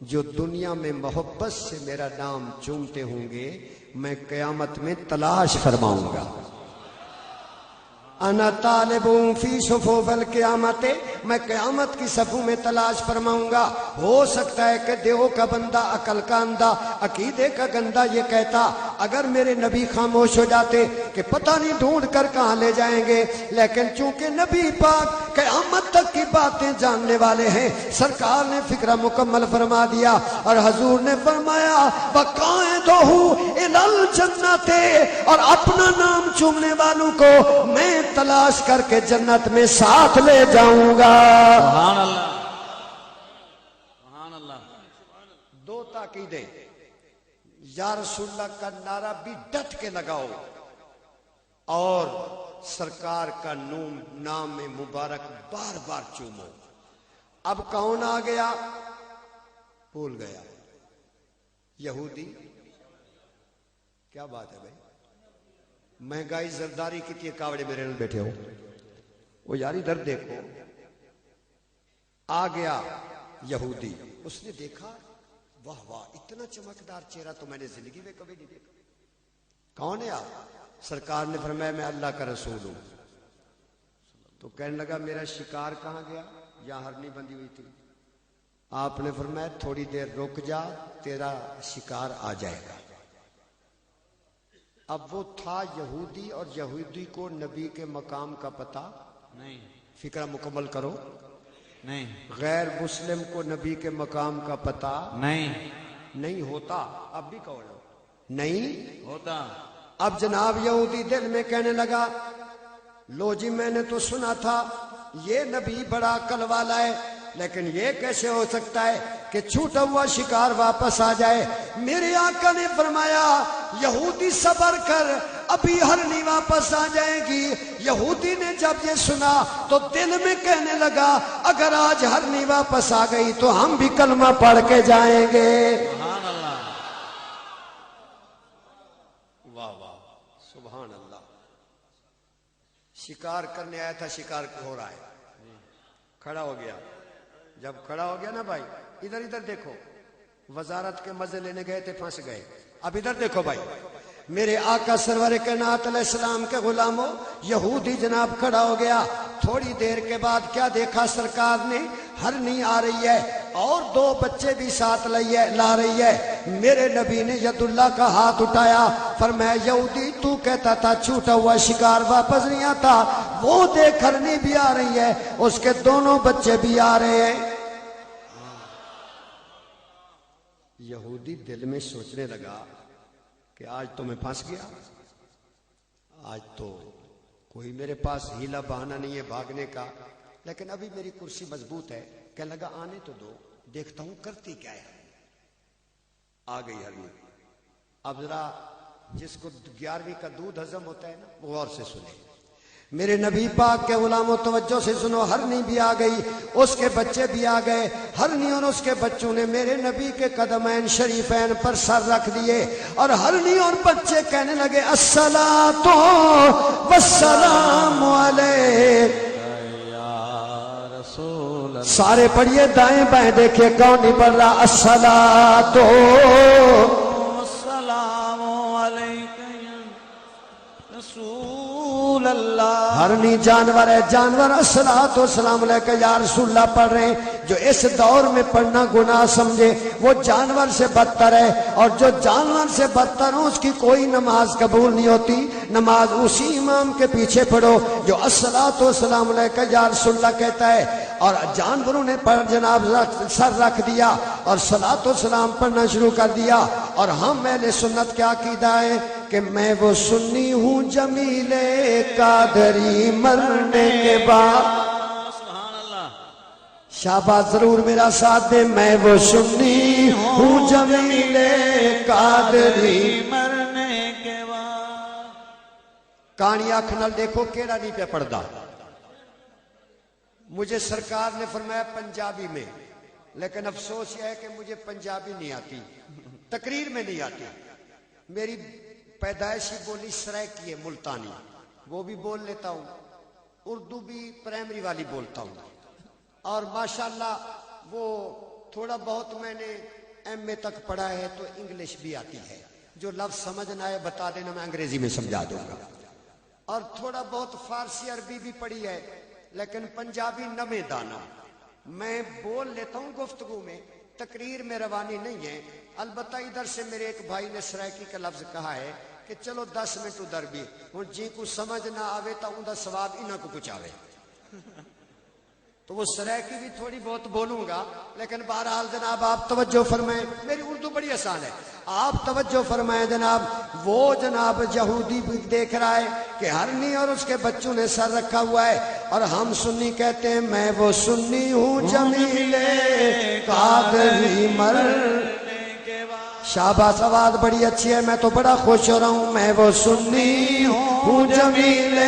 جو دنیا میں محبت سے میرا نام چومتے ہوں گے میں قیامت میں تلاش فرماؤں گا. انا طالبوں فی صفوف القیامت, میں قیامت کی صفوں میں تلاش فرماؤں گا. ہو سکتا ہے کہ دیو کا بندہ, عقل کا اندھا, عقیدے کا گندا یہ کہتا اگر میرے نبی خاموش ہو جاتے کہ پتہ نہیں ڈھونڈ کر کہاں لے جائیں گے. لیکن چونکہ نبی پاک قیامت تک کی باتیں جاننے والے ہیں, سرکار نے فکرہ مکمل فرما دیا اور حضور نے فرمایا وَقَائِدُهُ إِلَى الْجَنَّةِ, اور اپنا نام چومنے والوں کو میں تلاش کر کے جنت میں ساتھ لے جاؤں گا. سبحان اللہ, سبحان اللہ. 2 تاکیدیں. یا رسول اللہ کا نعرہ بھی ڈٹ کے لگاؤ اور سرکار کا نام مبارک بار بار چومو. اب کون آ گیا؟ بھول گیا. یہودی. کیا بات ہے بھائی, مہنگائی زرداری کتنی کاوڑے میرے نال بیٹھے ہو. وہ یار ادھر دیکھو, آ گیا یہودی. اس نے دیکھا واہ واہ اتنا چمکدار چہرہ تو میں نے زندگی میں کبھی نہیں دیکھا. کون ہے آپ؟ سرکار نے فرمایا میں اللہ کا رسول ہوں. تو کہنے لگا میرا شکار کہاں گیا؟ یہاں ہرنی بندی ہوئی تھی. آپ نے فرمایا تھوڑی دیر رک جا, تیرا شکار آ جائے گا. اب وہ تھا یہودی اور یہودی کو نبی کے مقام کا پتہ نہیں. فکرہ مکمل کرو. نہیں. غیر مسلم کو نبی کے مقام کا پتہ نہیں ہوتا. اب بھی کہو نہیں ہوتا. اب جناب یہودی دل میں کہنے لگا لو جی میں نے تو سنا تھا یہ نبی بڑا عقل والا ہے, لیکن یہ کیسے ہو سکتا ہے کہ چھوٹا ہوا شکار واپس آ جائے. میرے آقا نے فرمایا یہودی صبر کر, ابھی ہرنی واپس آ جائے گی. یہودی نے جب یہ سنا تو دل میں کہنے لگا اگر آج ہرنی واپس آ گئی تو ہم بھی کلمہ پڑھ کے جائیں گے. سبحان اللہ. واہ واہ سبحان اللہ. شکار کرنے آیا تھا, شکار ہو رہا ہے, کھڑا ہو گیا. جب کھڑا ہو گیا نا بھائی, ادھر ادھر دیکھو, وزارت کے مزے لینے گئے تھے پھنس گئے. اب ادھر دیکھو بھائی, میرے آقا سرور کائنات علیہ السلام کے غلاموں, یہودی جناب کھڑا ہو گیا. تھوڑی دیر کے بعد کیا دیکھا سرکار نے؟ ہرنی آ رہی ہے اور 2 بچے بھی ساتھ لا رہی ہے۔ میرے نبی نے ید اللہ کا ہاتھ اٹھایا، فرمایا یہودی تو کہتا تھا چھوٹا ہوا شکار واپس نہیں آتا، وہ دیکھ ہرنی بھی آ رہی ہے، اس کے دونوں بچے بھی آ رہے ہیں۔ یہودی دل میں سوچنے لگا کہ آج تو میں پھنس گیا، آج تو کوئی میرے پاس ہیلا بہانہ نہیں ہے بھاگنے کا، لیکن ابھی میری کرسی مضبوط ہے، کہنے لگا آنے تو دو، دیکھتا ہوں کرتی کیا ہے۔ آ گئی ہرنی۔ اب ذرا جس کو 11ویں کا دودھ ہضم ہوتا ہے نا وہ غور سے سنے، میرے نبی پاک کے غلاموں توجہ سے سنو، ہرنی بھی آ گئی، اس کے بچے بھی آ گئے۔ ہرنی اور اس کے بچوں نے میرے نبی کے قدمین شریفین پر سر رکھ دیے اور ہرنی اور بچے کہنے لگے الصلاۃ والسلام علیک۔ سارے پڑھیے دائیں بائیں دیکھیے کون نہیں پڑھ رہا الصلاۃ والسلام علیک یا رسول اللہ۔ ہرنی جانور ہے، جانور الصلاۃ والسلام علیک یا رسول اللہ پڑھ رہے ہیں۔ جو اس دور میں پڑھنا گناہ سمجھے وہ جانور سے بدتر ہے، اور جو جانور سے بدتر ہو اس کی کوئی نماز قبول نہیں ہوتی۔ نماز اسی امام کے پیچھے پڑھو جو الصلاۃ والسلام علیک یا رسول اللہ کہتا ہے۔ اور جانوروں نے پر جناب سر رکھ دیا اور صلاۃ والسلام پڑھنا شروع کر دیا، اور ہم اہل سنت کیا عقیدہ ہے کہ میں وہ سنی ہوں جمیل قادری مرنے کے بعد۔ سبحان اللہ۔ شاباش ضرور میرا ساتھ دے، میں وہ سنی ہوں جمیل قادری مرنے کے بعد۔ کہانی آنکھ نال دیکھو کیڑا نہیں پہ پڑھدا۔ مجھے سرکار نے فرمایا پنجابی میں، لیکن افسوس یہ ہے کہ مجھے پنجابی نہیں آتی، تقریر میں نہیں آتی۔ میری پیدائشی بولی سرائکی ہے، ملتانی، وہ بھی بول لیتا ہوں، اردو بھی پرائمری والی بولتا ہوں، اور ماشاءاللہ وہ تھوڑا بہت میں نے ایم اے تک پڑھا ہے تو انگلش بھی آتی ہے، جو لفظ سمجھ نہ آئے بتا دینا میں انگریزی میں سمجھا دوں گا، اور تھوڑا بہت فارسی عربی بھی پڑھی ہے، لیکن پنجابی نمے دانا میں بول لیتا ہوں گفتگو میں، تقریر میں روانی نہیں ہے۔ البتہ ادھر سے میرے ایک بھائی نے سرائکی کا لفظ کہا ہے کہ چلو 10 منٹ ادھر بھی، ہوں جی کو سمجھ نہ آوے تو ان کا ثواب انہاں کو کچھ آوے، تو وہ سرائکی بھی تھوڑی بہت بولوں گا، لیکن بہرحال جناب آپ توجہ فرمائیں، میری اردو بڑی آسان ہے، آپ توجہ فرمائیں جناب۔ وہ جناب یہودی بھی دیکھ رہا ہے کہ ہرنی اور اس کے بچوں نے سر رکھا ہوا ہے، اور ہم سنی کہتے ہیں میں وہ سنی ہوں جمیل قادری مرنے کے بعد۔ شاباش آواز بڑی اچھی ہے، میں تو بڑا خوش ہو رہا ہوں، میں وہ سنی ہوں جمیل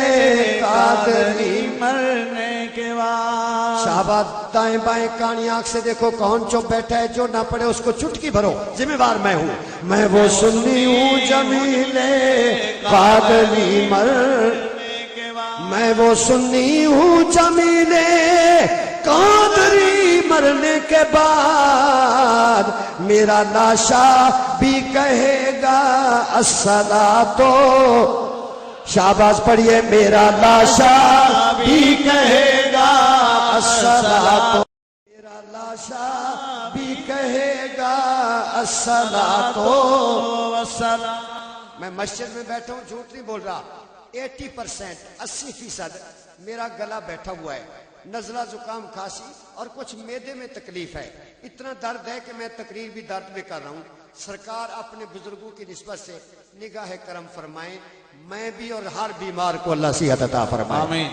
قادری مرنے کے بعد۔ شاباش دائیں بائیں کہانی آنکھ سے دیکھو کون چپ بیٹھا ہے، جو نہ پڑے اس کو چٹکی بھرو، ذمہ وار میں ہوں۔ میں وہ سنی ہوں جمیل قادری مرنے کے بعد، میں وہ سنی ہوں جمیل قادری مرنے کے بعد، میرا لاشا بھی کہے گا الصلاۃ، شاباش پڑھیے، میرا لاشا بھی کہے گا الصلاۃ، میرا لاشا بھی کہے گا الصلاۃ والسلام۔ میں مسجد میں بیٹھا ہوں، جھوٹ نہیں بول رہا، 80% 80% میرا گلا بیٹھا ہوا ہے، نزلہ زکام کھانسی اور کچھ معدے میں تکلیف ہے، اتنا درد ہے کہ میں تقریر بھی درد میں کر رہا ہوں۔ سرکار اپنے بزرگوں کی نسبت سے نگاہ کرم فرمائیں، میں بھی اور ہر بیمار کو اللہ صحت عطا فرمائے، آمین۔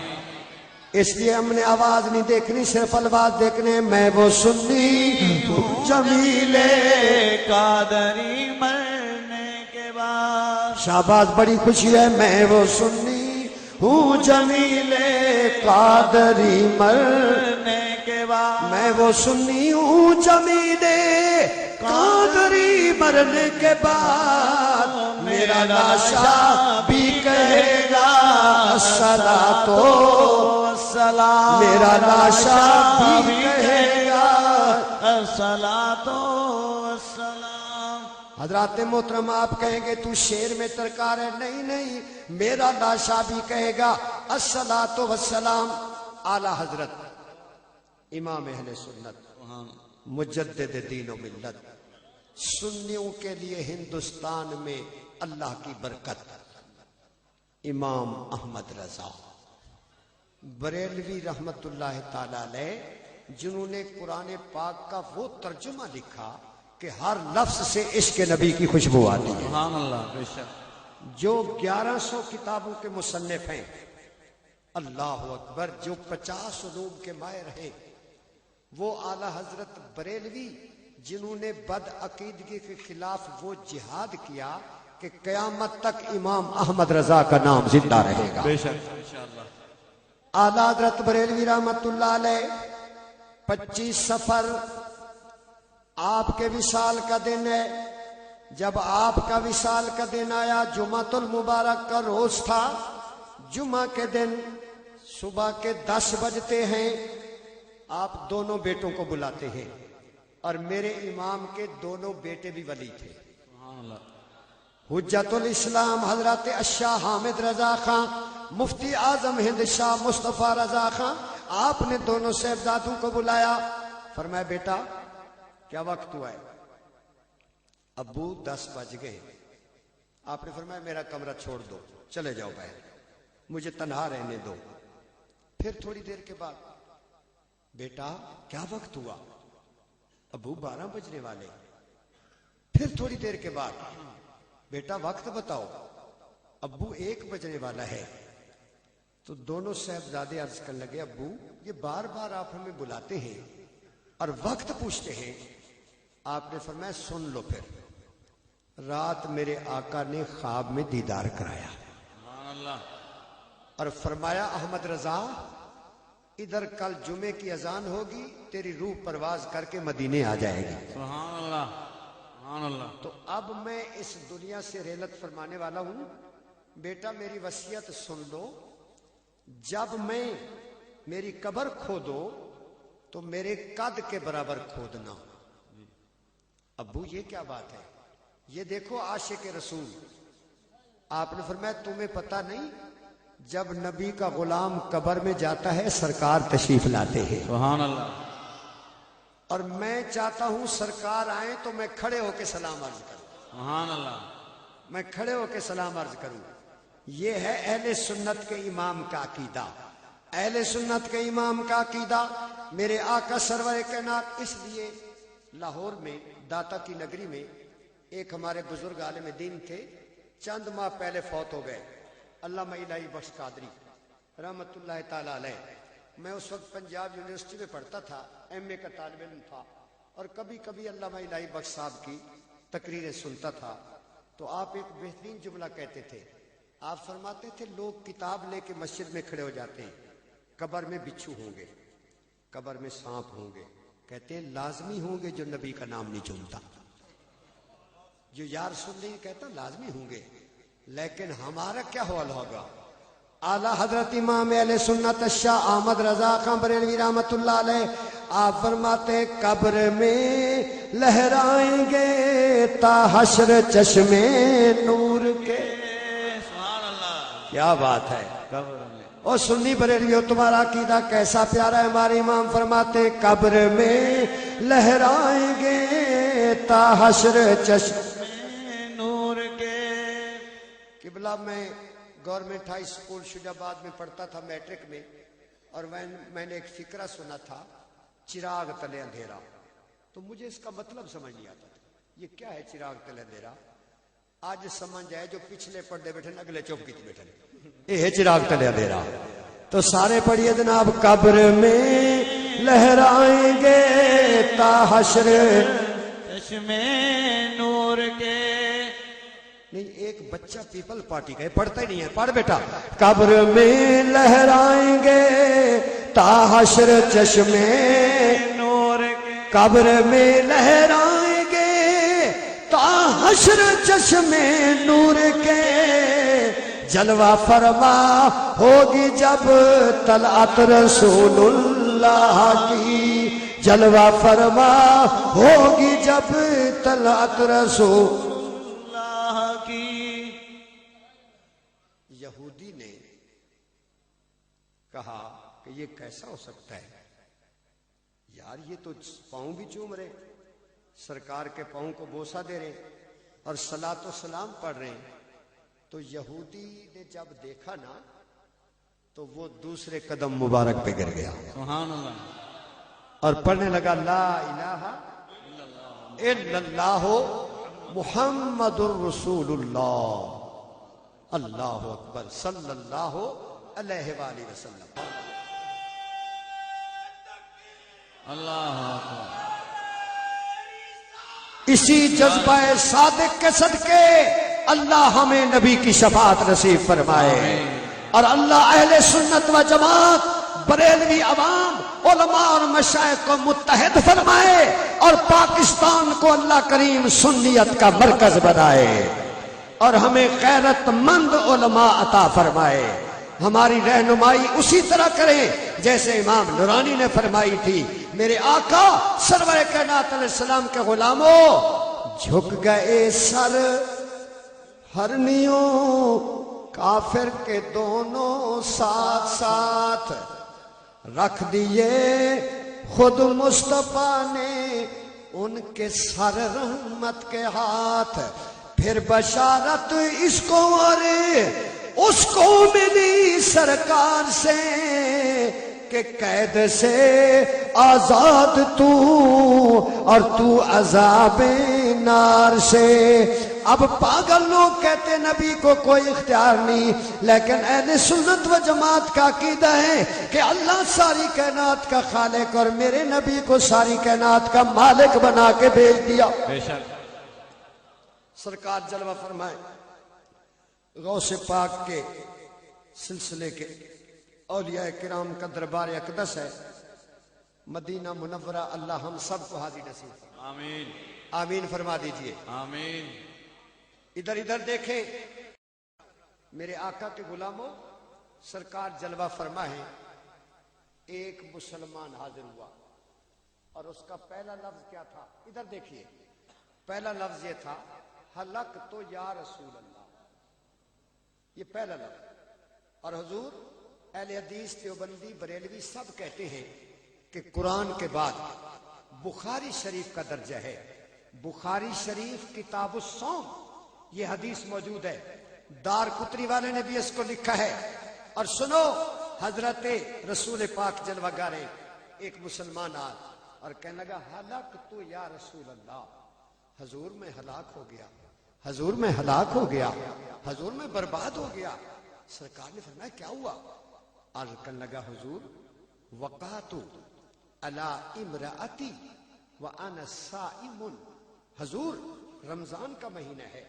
اس لیے ہم نے آواز نہیں دیکھنی، صرف الفاظ دیکھنے۔ میں وہ سنی جمیل قادری مرنے کے بعد۔ شاباش بڑی خوشی ہے، میں وہ سنی ہوں جمیل قادری مرنے کے بعد، میں وہ سنی ہوں جمیل قادری مرنے کے بعد، میرا لاشا بھی کہے گا الصلاۃ والسلام، میرا لاشا بھی کہے گا الصلاۃ والسلام۔ حضرات محترم آپ کہیں گے تو شعر میں ترکار ہے، نہیں نہیں، میرا لاشا بھی کہے گا الصلاۃ والسلام۔ اعلی حضرت امام اہل سنت مجدد دین و ملت، سنیوں کے لیے ہندوستان میں اللہ کی برکت، امام احمد رضا بریلوی رحمت اللہ تعالی علیہ، جنہوں نے قرآن پاک کا وہ ترجمہ لکھا کہ ہر لفظ سے عشق نبی کی خوشبو آتی ہے، سبحان اللہ، بے شک، جو 1100 کتابوں کے مصنف ہیں، اللہ اکبر، جو 50 علوم کے ماہر ہیں، وہ اعلی حضرت بریلوی جنہوں نے بد عقیدگی کے خلاف وہ جہاد کیا کہ قیامت تک امام احمد رضا کا نام زندہ رہے گا، بے شک، انشاءاللہ، اعلی حضرت بریلوی رحمت اللہ علیہ 25 سفر آپ کے وصال کا دن ہے۔ جب آپ کا وصال کا دن آیا، جمعۃ المبارک کا روز تھا، جمعہ کے دن صبح کے 10 بجتے ہیں، آپ دونوں بیٹوں کو بلاتے ہیں، اور میرے امام کے دونوں بیٹے بھی ولی تھے، سبحان اللہ، حجت الاسلام حضرت الشاہ حامد رضا خان، مفتی اعظم ہند شاہ مصطفیٰ رضا خان، آپ نے دونوں صاحبزادوں کو بلایا، فرمایا بیٹا کیا وقت ہوا ہے؟ ابو 10 بج گئے۔ آپ نے فرمایا میرا کمرہ چھوڑ دو، چلے جاؤ باہر، مجھے تنہا رہنے دو۔ پھر تھوڑی دیر کے بعد، بیٹا کیا وقت ہوا؟ ابو 12 بجنے والے۔ پھر تھوڑی دیر کے بعد، بیٹا وقت بتاؤ۔ ابو 1 بجنے والا ہے۔ تو دونوں صاحبزادے عرض کرنے لگے، ابو یہ بار بار آپ ہمیں بلاتے ہیں اور وقت پوچھتے ہیں۔ آپ نے فرمایا سن لو، پھر رات میرے آقا نے خواب میں دیدار کرایا سبحان اللہ، اور فرمایا احمد رضا ادھر کل جمعے کی اذان ہوگی، تیری روح پرواز کر کے مدینے آ جائے گی۔ سبحان اللہ، سبحان اللہ، تو اب میں اس دنیا سے رحلت فرمانے والا ہوں، بیٹا میری وصیت سن لو، جب میں میری قبر کھودو تو میرے قد کے برابر کھودنا۔ ابو یہ کیا بات ہے؟ یہ دیکھو عاشق رسول۔ آپ نے فرمایا تمہیں پتہ نہیں، جب نبی کا غلام قبر میں جاتا ہے سرکار تشریف لاتے ہیں، سبحان اللہ، اور میں چاہتا ہوں سرکار آئیں تو میں کھڑے ہو کے سلام عرض کروں، سبحان اللہ، میں کھڑے ہو کے سلام عرض کروں۔ یہ ہے اہل سنت کے امام کا عقیدہ، اہل سنت کے امام کا عقیدہ۔ میرے آقا سرور کائنات، اس لیے لاہور میں داتا کی نگری میں ایک ہمارے بزرگ عالم دین تھے، چند ماہ پہلے فوت ہو گئے، علامہ الہی بخش قادری رحمت اللہ تعالی علیہ۔ میں اس وقت پنجاب یونیورسٹی میں پڑھتا تھا، ایم اے کا طالب علم تھا، اور کبھی کبھی علامہ الہی بخش صاحب کی تقریریں سنتا تھا۔ تو آپ ایک بہترین جملہ کہتے تھے، آپ فرماتے تھے لوگ کتاب لے کے مسجد میں کھڑے ہو جاتے ہیں، قبر میں بچھو ہوں گے، قبر میں سانپ ہوں گے، کہتے ہیں لازمی ہوں گے جو نبی کا نام نہیں چنتا، جو یا رسول نہیں کہتا لازمی ہوں گے، لیکن ہمارا کیا حال ہوگا؟ اعلیٰ حضرت امام اہل سنت الشاہ احمد رضا خان بریلوی رحمت اللہ علیہ، آپ فرماتے قبر میں لہرائیں گے تا حشر چشمے نور کے۔ سبحان اللہ، کیا بات ہے! قبر میں اور سنی بریلیو تمہارا عقیدہ کیسا پیارا ہے۔ ہمارے امام فرماتے قبر میں لہرائیں گے تا حشر چشمے نور کے۔ قبلہ میں گورنمنٹ ہائی اسکول شجاباد میں پڑھتا تھا میٹرک میں، اور میں نے ایک فقرہ سنا تھا، چراغ تلے اندھیرا، تو مجھے اس کا مطلب سمجھ نہیں آتا تھا، یہ کیا ہے چراغ تلے اندھیرا؟ آج سمجھ آئے، جو پچھلے پردے بیٹھے اگلے چوکی تے بیٹھے، یہ ہے چراغ تلے اندھیرا۔ تو سارے پڑھیے جناب، قبر میں لہرائیں گے تا حشر چشمے نور کے۔ نہیں، ایک بچہ پیپل پارٹی کا ہے، پڑھتا ہی نہیں ہے، پڑھ بیٹا۔ قبر میں لہرائیں گے تا حشر چشمے نور کے۔ قبر میں لہرائیں گے تا حشر چشمے نور کے، جلوہ فرما ہوگی جب طلعت رسول اللہ کی، جلوہ فرما ہوگی جب طلعت رسول اللہ کی۔ یہودی نے کہا کہ یہ کیسا ہو سکتا ہے یار یہ تو پاؤں بھی چوم رہے، سرکار کے پاؤں کو بوسہ دے رہے اور صلاۃ و سلام پڑھ رہے ہیں. تو یہودی نے جب دیکھا نا تو وہ دوسرے قدم مبارک پہ گر گیا سبحان اللہ اور پڑھنے لگا لا الہ الا اللہ محمد الرسول اللہ اللہ اکبر صلی اللہ علیہ وآلہ وسلم. اللہ اکبر. اسی جذبہ صادق کے صدقے اللہ ہمیں نبی کی شفاعت نصیب فرمائے اور اللہ اہل سنت و جماعت بریلوی عوام علماء اور مشائخ کو متحد فرمائے اور پاکستان کو اللہ کریم سنیت کا مرکز بنائے اور ہمیں غیرت مند علماء عطا فرمائے. ہماری رہنمائی اسی طرح کریں جیسے امام نورانی نے فرمائی تھی. میرے آقا سرور کائنات علیہ السلام کے غلاموں جھک گئے سر ہرنیوں کافر کے دونوں ساتھ ساتھ رکھ دیے خود مصطفیٰ نے ان کے سر رحمت کے ہاتھ. پھر بشارت اس کو اور اس کو ملی سرکار سے کہ قید سے آزاد تو اور تو عذاب نار سے. اب پاگل لوگ کہتے نبی کو کوئی اختیار نہیں، لیکن اہل سنت و جماعت کا عقیدہ ہے کہ اللہ ساری کائنات کا خالق اور میرے نبی کو ساری کائنات کا مالک بنا کے بھیج دیا. بے شک سرکار جلوہ فرمائے. غوث پاک کے سلسلے کے اولیاء کرام کا دربار اقدس ہے مدینہ منورہ. اللہ ہم سب کو حاضر نصیب آمین آمین فرما دیجئے. آمین. ادھر ادھر دیکھیں میرے آقا کے غلاموں، سرکار جلوہ فرما ہے. ایک مسلمان حاضر ہوا اور اس کا پہلا لفظ کیا تھا؟ ادھر دیکھیے، پہلا لفظ یہ تھا حلق تو یا رسول اللہ. یہ پہلا لفظ. اور حضور اہل حدیث دیوبندی بریلوی سب کہتے ہیں کہ قرآن کے بعد بخاری شریف کا درجہ ہے. بخاری شریف کتاب الصوم یہ حدیث موجود ہے. دار قطری والے نے بھی اس کو لکھا ہے. اور سنو حضرت رسول پاک جلوہ گارے ایک مسلمان آج اور کہنے لگا حلق تو یا رسول اللہ. حضور میں ہلاک ہو گیا، حضور میں ہلاک ہو گیا، حضور میں برباد ہو گیا. سرکار نے فرمایا کیا ہوا؟ عرض کرنے لگا حضور وقعت علی امرأتی وانا صائم. حضور رمضان کا مہینہ ہے،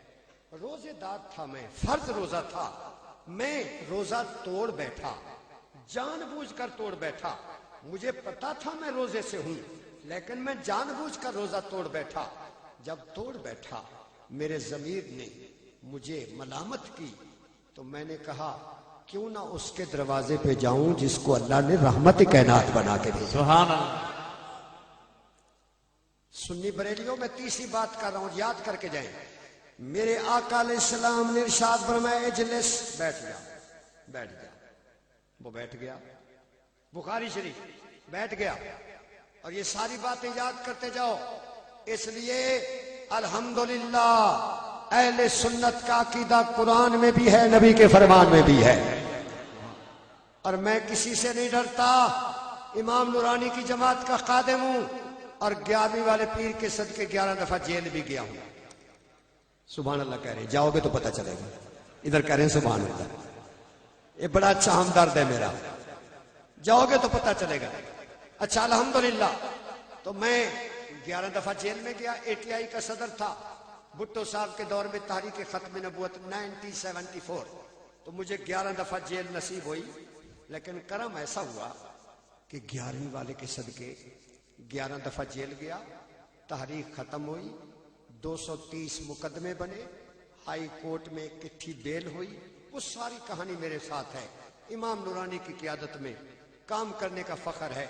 روزے دار تھا، میں فرض روزہ تھا، میں روزہ توڑ بیٹھا، جان بوجھ کر توڑ بیٹھا. مجھے پتا تھا میں روزے سے ہوں لیکن میں جان بوجھ کر روزہ توڑ بیٹھا. جب توڑ بیٹھا میرے ضمیر نے مجھے ملامت کی تو میں نے کہا کیوں نہ اس کے دروازے پہ جاؤں جس کو اللہ نے رحمت کائنات بنا کے بھیجا. سبحان اللہ. سنی بریلیوں میں تیسری بات کر رہا ہوں، یاد کر کے جائیں. میرے آقا علیہ السلام نے ارشاد فرمایا اجلس، بیٹھ جا، بیٹھ جا. وہ بیٹھ گیا. بخاری شریف بیٹھ گیا. اور یہ ساری باتیں یاد کرتے جاؤ. اس لیے الحمدللہ اہل سنت کا عقیدہ قرآن میں بھی ہے، نبی کے فرمان میں بھی ہے. اور میں کسی سے نہیں ڈرتا. امام نورانی کی جماعت کا خادم ہوں اور 11ویں والے پیر کے صدقے 11 دفعہ جیل بھی گیا ہوں. سبحان اللہ کہہ رہے ہیں، جاؤ گے تو پتہ چلے گا. ادھر کہہ رہے ہیں سبحان اللہ. یہ بڑا اچھا ہمدرد ہے میرا. جاؤ گے تو پتہ چلے گا. اچھا الحمدللہ. تو میں 11 دفعہ جیل میں گیا. ATI کا صدر تھا بھٹو صاحب کے دور میں تحریک ختم نبوت 1974. تو مجھے 11 دفعہ جیل نصیب ہوئی. لیکن کرم ایسا ہوا کہ 11ویں والے کے صدقے 11 دفعہ جیل گیا. تحریک ختم ہوئی. 230 مقدمے بنے. ہائی کورٹ میں کٹھی بیل ہوئی. وہ ساری کہانی میرے ساتھ ہے. امام نورانی کی قیادت میں کام کرنے کا فخر ہے.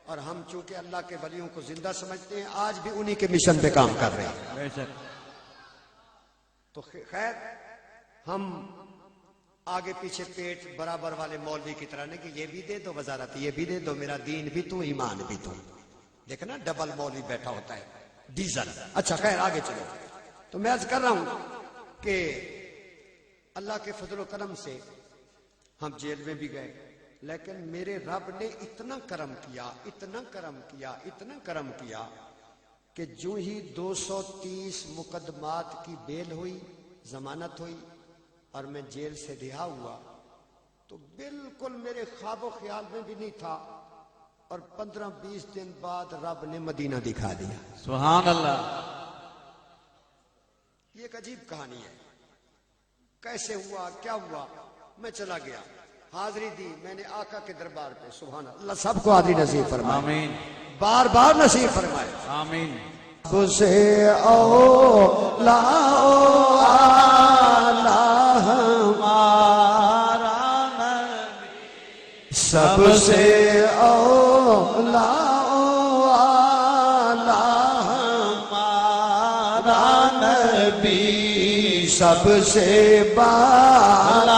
اور ہم چونکہ اللہ کے ولیوں کو زندہ سمجھتے ہیں، آج بھی انہی کے مشن پہ کام کر رہے ہیں. تو خیر ہم آگے پیچھے پیٹ برابر والے مولوی کی طرح نہیں کہ یہ بھی دے دو وزارت، یہ بھی دے دو، میرا دین بھی تو ایمان بھی تو. دیکھنا ڈبل مولوی بیٹھا ہوتا ہے ڈیزل. اچھا خیر آگے چلو. تو میں عرض کر رہا ہوں کہ اللہ کے فضل و کرم سے ہم جیل میں بھی گئے، لیکن میرے رب نے اتنا کرم کیا، اتنا کرم کیا، اتنا کرم کیا کہ جو ہی 230 مقدمات کی بیل ہوئی، ضمانت ہوئی اور میں جیل سے رہا ہوا، تو بالکل میرے خواب و خیال میں بھی نہیں تھا، اور 15-20 دن بعد رب نے مدینہ دکھا دیا. سبحان اللہ. یہ ایک عجیب کہانی ہے. کیسے ہوا، کیا ہوا؟ میں چلا گیا، حاضری دی میں نے آقا کے دربار پہ. سبحان اللہ، سب کو حاضری نصیب فرمائے، آمین بار بار نصیب فرمائے. آمین. سب سے اولا ہمارا نبی، سب سے اولا ہمارا نبی، سب سے بالا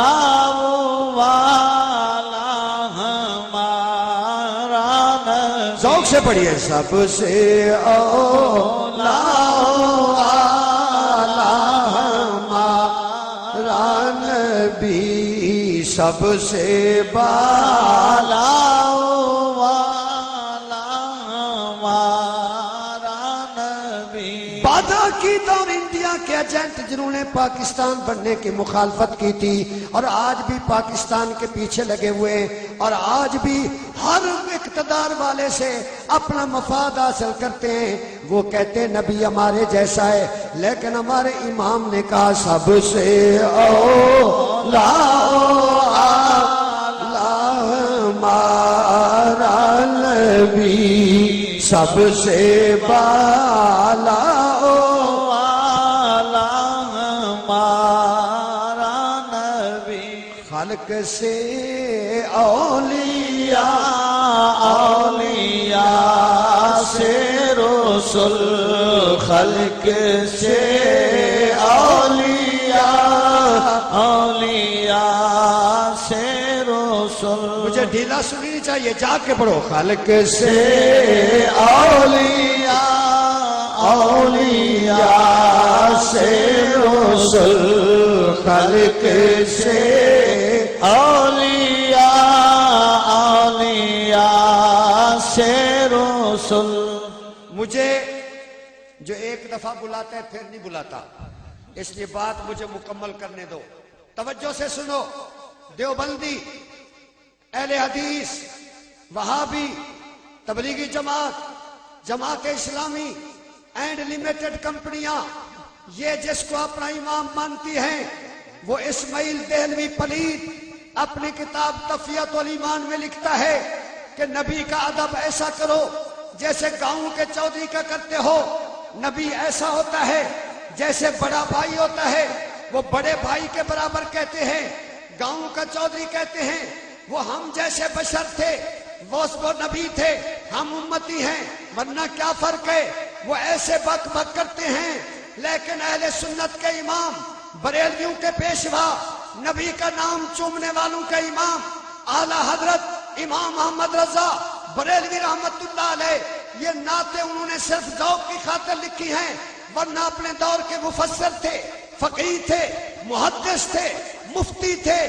ذوق سے پڑھیے. سب سے اولا ہمارا نبی، سب سے بالا بادہ کی دور انڈیا کے ایجنٹ جنہوں نے پاکستان بننے کی مخالفت کی تھی، اور آج بھی پاکستان کے پیچھے لگے ہوئے ہیں، اور آج بھی ہر اقتدار والے سے اپنا مفاد حاصل کرتے ہیں. وہ کہتے ہیں نبی ہمارے جیسا ہے، لیکن ہمارے امام نے کہا سب سے اولا ہمارا نبی، سب سے بالا خلق سے اولیاء، اولیاء سے رسول، خلق سے اولیاء، اولیاء سے رسول. مجھے ڈھیلا سنی نہیں چاہیے، جا کے پڑھو. خلق سے اولیاء، اولیاء سے رسول، خلق سے اولیاء، اولیاء سے رسول. مجھے جو ایک دفعہ بلاتا ہے پھر نہیں بلاتا، اس لیے بات مجھے مکمل کرنے دو. توجہ سے سنو. دیوبندی، اہل حدیث، وہابی، تبلیغی جماعت، جماعت اسلامی اینڈ لمیٹڈ کمپنیاں، یہ جس کو اپنا امام مانتی ہیں، وہ اسماعیل دہلوی پلید اپنی کتاب تفیت الایمان میں لکھتا ہے کہ نبی کا ادب ایسا کرو جیسے گاؤں کے چودھری کا کرتے ہو. نبی ایسا ہوتا ہے جیسے بڑا بھائی ہوتا ہے، وہ بڑے بھائی کے برابر کہتے ہیں. گاؤں کا چودھری کہتے ہیں وہ ہم جیسے بشر تھے، وہ نبی تھے، ہم امتی ہیں، ورنہ کیا فرق ہے. وہ ایسے بک بک کرتے ہیں، لیکن اہل سنت کے امام، بریلویوں کے پیشوا، نبی کا نام چومنے والوں کا امام اعلیٰ حضرت امام محمد رضا بریلوی رحمت اللہ علیہ، یہ نعتیں انہوں نے صرف ذوق کی خاطر لکھی ہیں، ورنہ اپنے دور کے مفسر تھے، فقیہ تھے، محدث تھے، مفتی تھے،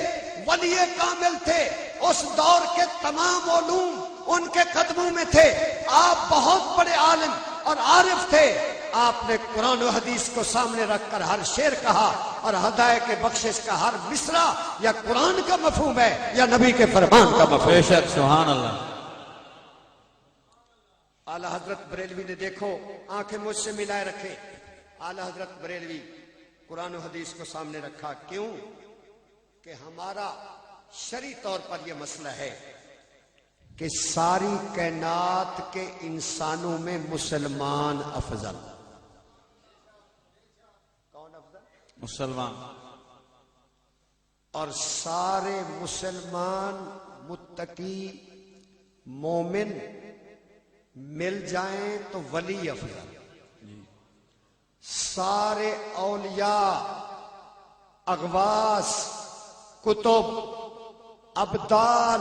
ولی کامل تھے. اس دور کے تمام علوم ان کے قدموں میں تھے. آپ بہت بڑے عالم اور عارف تھے. آپ نے قرآن و حدیث کو سامنے رکھ کر ہر شعر کہا، اور ہدایت کے بخشش کا ہر مصرع یا قرآن کا مفہوم ہے یا نبی کے فرمان کا مفہوم. بے شک، سبحان اللہ. اعلیٰ حضرت بریلوی نے، دیکھو آنکھیں مجھ سے ملائے رکھے، اعلیٰ حضرت بریلوی قرآن و حدیث کو سامنے رکھا. کیوں؟ کہ ہمارا شرعی طور پر یہ مسئلہ ہے کہ ساری کائنات کے انسانوں میں مسلمان افضل. کون افضل؟ مسلمان. اور سارے مسلمان متقی مومن مل جائیں تو ولی افضل. سارے اولیاء، اغواس، کتب، ابدال،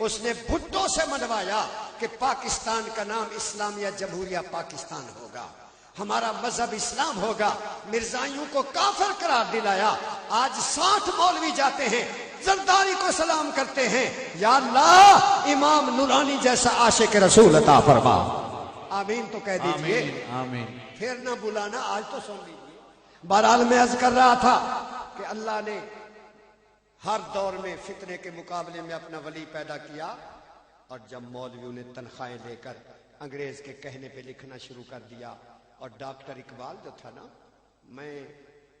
اس نے بھٹو سے منوایا کہ پاکستان کا نام اسلامیہ جمہوریہ پاکستان ہوگا، ہمارا مذہب اسلام ہوگا، مرزائیوں کو کافر قرار دلایا۔ آج 60 مولوی جاتے ہیں زرداری کو سلام کرتے ہیں، یا اللہ امام نورانی جیسا عاشق رسول عطا فرما، آمین تو کہہ دیجئے، آمین۔ پھر نہ بلانا، آج تو سن لیجئے۔ بہرحال میں عرض کر رہا تھا کہ اللہ نے ہر دور میں فتنے کے مقابلے میں اپنا ولی پیدا کیا، اور جب مولویوں نے تنخواہیں لے کر انگریز کے کہنے پہ لکھنا شروع کر دیا، اور ڈاکٹر اقبال جو تھا نا، میں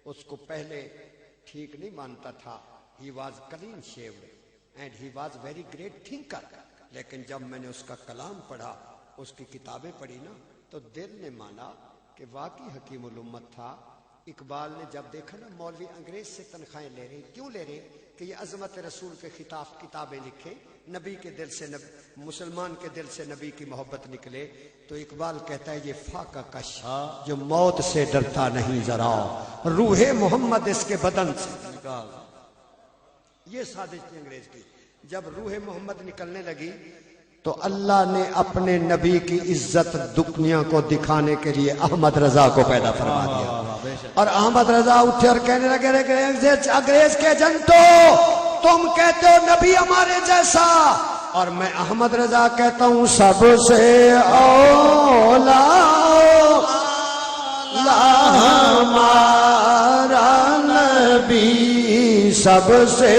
اس کو پہلے ٹھیک نہیں مانتا تھا، he was clean shaved and he was very great thinker, لیکن جب میں نے اس کا کلام پڑھا، اس کی کتابیں پڑھی نا، تو دل نے مانا کہ واقعی حکیم الامت تھا۔ اقبال نے جب دیکھا نا مولوی انگریز سے تنخواہیں لے رہے، کیوں لے رہے؟ کہ یہ عظمت رسول کے خطاب کتابیں لکھیں، نبی کے دل سے مسلمان کے دل سے نبی کی محبت نکلے، تو اقبال کہتا ہے یہ فاقہ کش جو موت سے ڈرتا نہیں ذرا، روح محمد اس کے بدن سے نکال۔ یہ سازش تھی انگریز کی۔ جب روح محمد نکلنے لگی تو اللہ نے اپنے نبی کی عزت دنیا کو دکھانے کے لیے احمد رضا کو پیدا فرما دیا، اور احمد رضا اٹھے اور کہنے لگے انگریز کے ایجنٹو، تم کہتے ہو نبی ہمارے جیسا، اور میں احمد رضا کہتا ہوں سب سے اولا ہمارا نبی، سب سے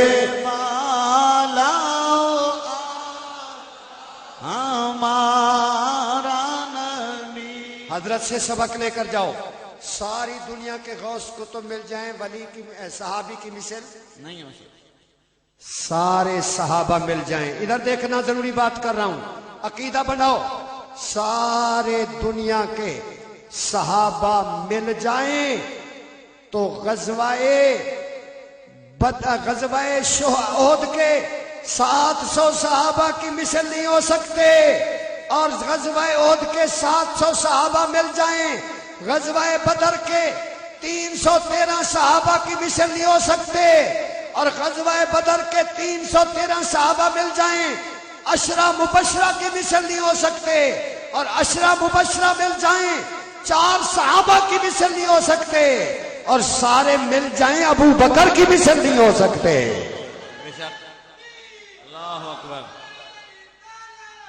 حضرت سے سبق لے کر جاؤ، ساری دنیا کے غوث کو تو مل جائیں، ولی کی صحابی کی مثل نہیں ہو سکتی، سارے صحابہ مل جائیں۔ ادھر دیکھنا ضروری بات کر رہا ہوں، عقیدہ بناؤ، سارے دنیا کے صحابہ مل جائیں تو غزوہ احد کے 700 صحابہ کی مثل نہیں ہو سکتے، اور غزوہ احد کے 700 صحابہ مل جائیں، غزوہ بدر کے 313 صحابہ کی مثل نہیں ہو سکتے، اور غزوہ بدر کے 313 صحابہ مل جائیں، عشرہ مبشرہ کی مثل نہیں ہو سکتے، اور عشرہ مبشرہ مل جائیں، 4 صحابہ کی مثل نہیں ہو سکتے، اور سارے مل جائیں ابو بکر کی مثل نہیں ہو سکتے۔ اللہ اکبر،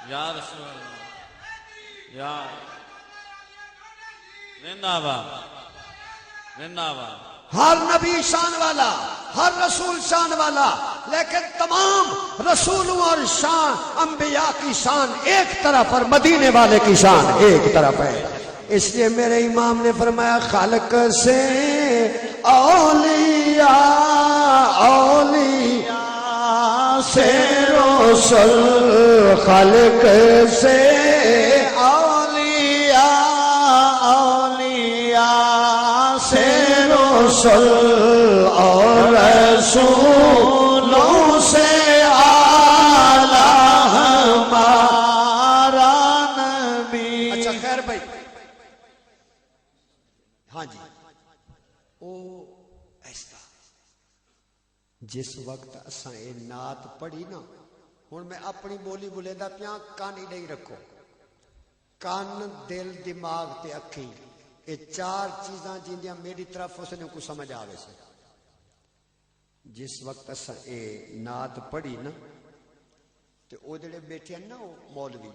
یا رسول اللہ، یا زندہ باد، زندہ باد۔ ہر نبی شان والا، ہر رسول شان والا، لیکن تمام رسولوں اور شان انبیاء کی شان ایک طرف، اور مدینے والے کی شان ایک طرف ہے۔ اس لیے میرے امام نے فرمایا خالق سے اولیاء، اولیاء سے رسول، خالق سے اولیاء، اولیاء سے رسول، اور رسولوں سے اعلیٰ ہمارا نبی۔ اچھا خیر بھائی، ہاں جی، او ایسا جس وقت اساں اے نعت پڑھی نا، ہن میں اپنی بولی بولیندہ پیاں، کان ہی نہیں رکھو، کان، دل، دماغ تے اکھیں، یہ 4 چیزاں جیندیاں میری طرف اس نے کو سمجھ آوے سے۔ جس وقت اساں اے نعت پڑھی نا، تے او جڑے بیٹھے ہیں نا او مولوی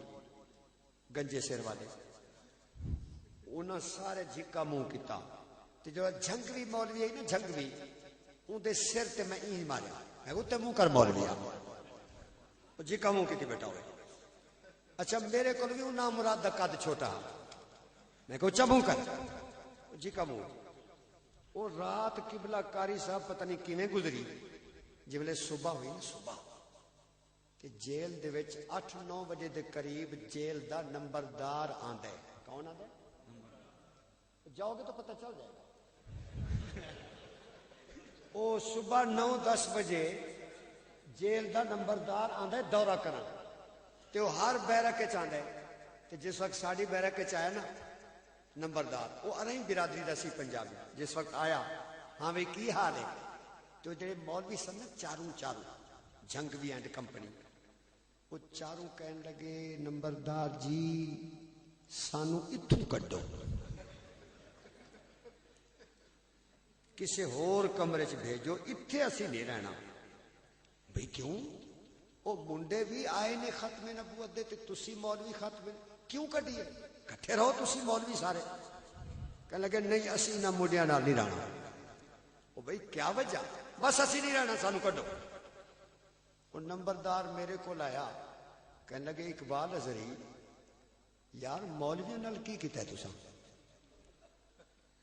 گنجے سر والے، انہاں سارے جھکا منہ کیتا، تے جو جھنگوی مولوی ہے نا، جھنگوی، ان دے سر تے میں این ماریا، میں کہو تے منہ کر مولوی آ، جھکا منہ کیتی بیٹھا ہوئے۔ اچھا میرے کو بھی نام مراد دا قد چھوٹا، میں کہو چا منہ کر، جھکا منہ۔ وہ رات قبلہ کاری صاحب پتہ نہیں کیویں گزری، جب صبح ہوئی نا، صبح تے جیل دے وچ 8-9 بجے دے قریب جیل دا نمبردار آندا ہے۔ کون آندا ہے؟ جاؤ گے تو پتہ چل جائے گا۔ او صبح 9-10 بجے جیل دا نمبردار آندا ہے دورہ کرن، تے وہ ہر بیرک وچ آندا ہے، تے جس وقت ساڈی بیرک وچ آیا نا نمبردار، وہ ارہی برادری دا سی پنجابی، جس وقت آیا، ہاں بھئی کی حال ہے، تو جڑے مولوی سن نا چاروں جھنگوی اینڈ کمپنی، وہ چاروں کہنے لگے نمبردار جی سانو اتھوں کڈو، کسے ہور کمرے چ بھیجو، اتھے اسی نہیں رہنا۔ بھئی کیوں؟ وہ منڈے بھی آئے نے ختم نبوت دے تے تسی مولوی ختم، کیوں کڈیے؟ کٹھے رہو تسی مولوی سارے۔ کہنے لگے نہیں اسی نہ منڈیاں نال نہیں رہنا۔ وہ بھئی کیا وجہ؟ بس اسی نہیں رہنا، سانو کڈو۔ وہ نمبردار میرے کو آیا، کہنے لگے اقبال ازری یار مولویوں نال کی کیتا ہے تساں؟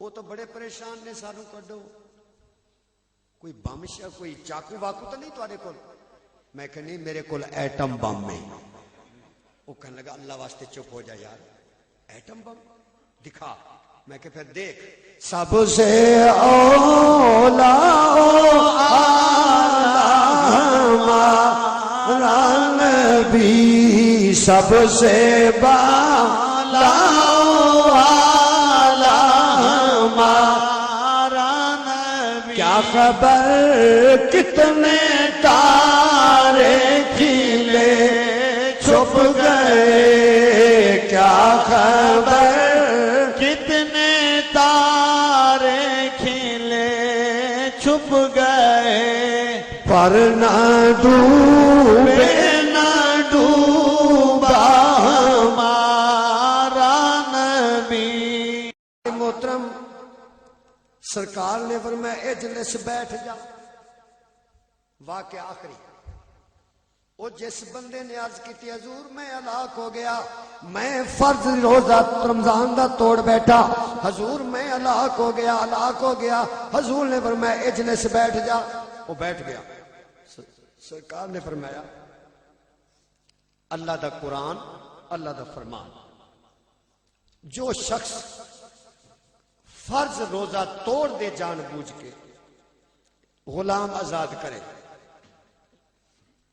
وہ تو بڑے پریشان نے، سانو کڈو۔ کوئی بم کوئی چاقو واقو تو نہیں تواڈے کول؟ میں کہ نہیں میرے کول ایٹم بم ہے۔ وہ کہنے لگا اللہ واسطے چپ ہو جا یار، ایٹم بم دکھا۔ میں کہ پھر دیکھ، سب سے اولا نبی، سب سے بالا کیا خبر کتنے تارے کھلے چھپ گئے، کیا خبر کتنے تارے کھلے چھپ گئے، پر نہ ڈوبے نہ ڈوبا ہمارا نبی۔ محترم سرکار نے فرمایا اجلس بیٹھ جا۔ واقعہ آخری، وہ جس بندے نے عرض کی حضور میں ہلاک ہو گیا، میں فرض روزہ رمضان دا توڑ بیٹھا، حضور میں ہلاک ہو گیا، ہلاک ہو گیا۔ حضور نے فرمایا اجلس بیٹھ جا، وہ بیٹھ گیا۔ سرکار نے فرمایا اللہ دا قرآن، اللہ دا فرمان، جو شخص فرض روزہ توڑ دے جان بوجھ کے، غلام آزاد کرے۔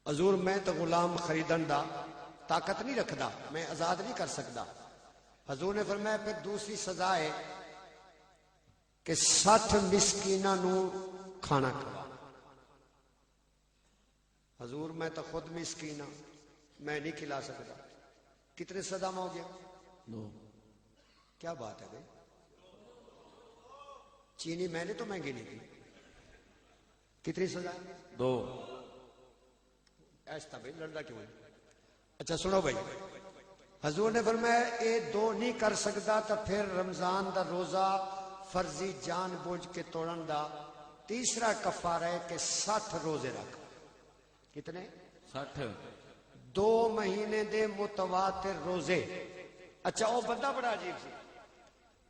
حضور میں تو غلام خریدن دا طاقت نہیں رکھدا، میں آزاد نہیں کر سکتا۔ حضور نے فرمایا پھر دوسری سزا ہے کہ 60 مسکیناں نو کھانا کھوا۔ حضور میں تو خود مسکین ہوں، میں نہیں کھلا سکتا۔ کتنے صدام ہو گیا؟ 2۔ کیا بات ہے بھائی، چینی میں نے تو مہنگی نہیں کی۔ کتنی سزا؟ 2۔ ایسا بھائی لڑتا کیوں ہے؟ اچھا سنو بھائی، حضور نے فرمایا اے 2 نہیں کر سکتا تو پھر رمضان دا روزہ فرضی جان بوجھ کے توڑن دا تیسرا کفارہ ہے کہ 60 روزے رکھ۔ کتنے؟ 60۔ 2 مہینے دے متواتر روزے۔ اچھا وہ بندہ بڑا عجیب سی،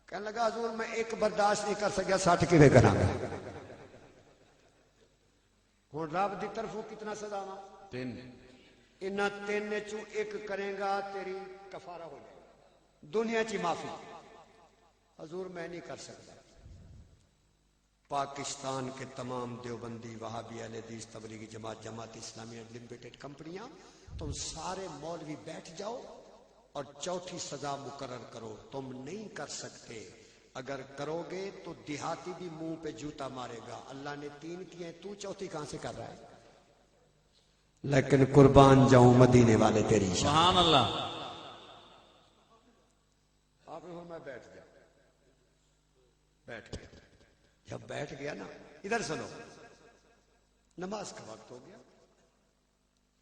کہنے لگا حضور میں ایک برداشت نہیں کر سکیا، 60 کیویں کراں گا؟ ہن رب دی طرفوں کتنا صداواں؟ 3۔ انہاں 3 چوں ایک کرے گا تیری کفارہ ہو جائے گا، دنیا چی معافی۔ حضور میں نہیں کر سکتا۔ پاکستان کے تمام دیوبندی، وہابی، اہل حدیث، تبلیغی جماعت، جماعت اسلامی لمیٹڈ کمپنیاں، تم سارے مولوی بیٹھ جاؤ اور چوتھی سزا مقرر کرو۔ تم نہیں کر سکتے، اگر کرو گے تو دیہاتی بھی منہ پہ جوتا مارے گا۔ اللہ نے 3 کیے، تو چوتھی کہاں سے کر رہا ہے؟ لیکن قربان جاؤں مدینے والے تیری شان۔ سبحان اللہ۔ آپ نے فرمایا بیٹھ جا، بیٹھ گیا۔ جب بیٹھ گیا نا، ادھر سنو، نماز کا وقت ہو گیا،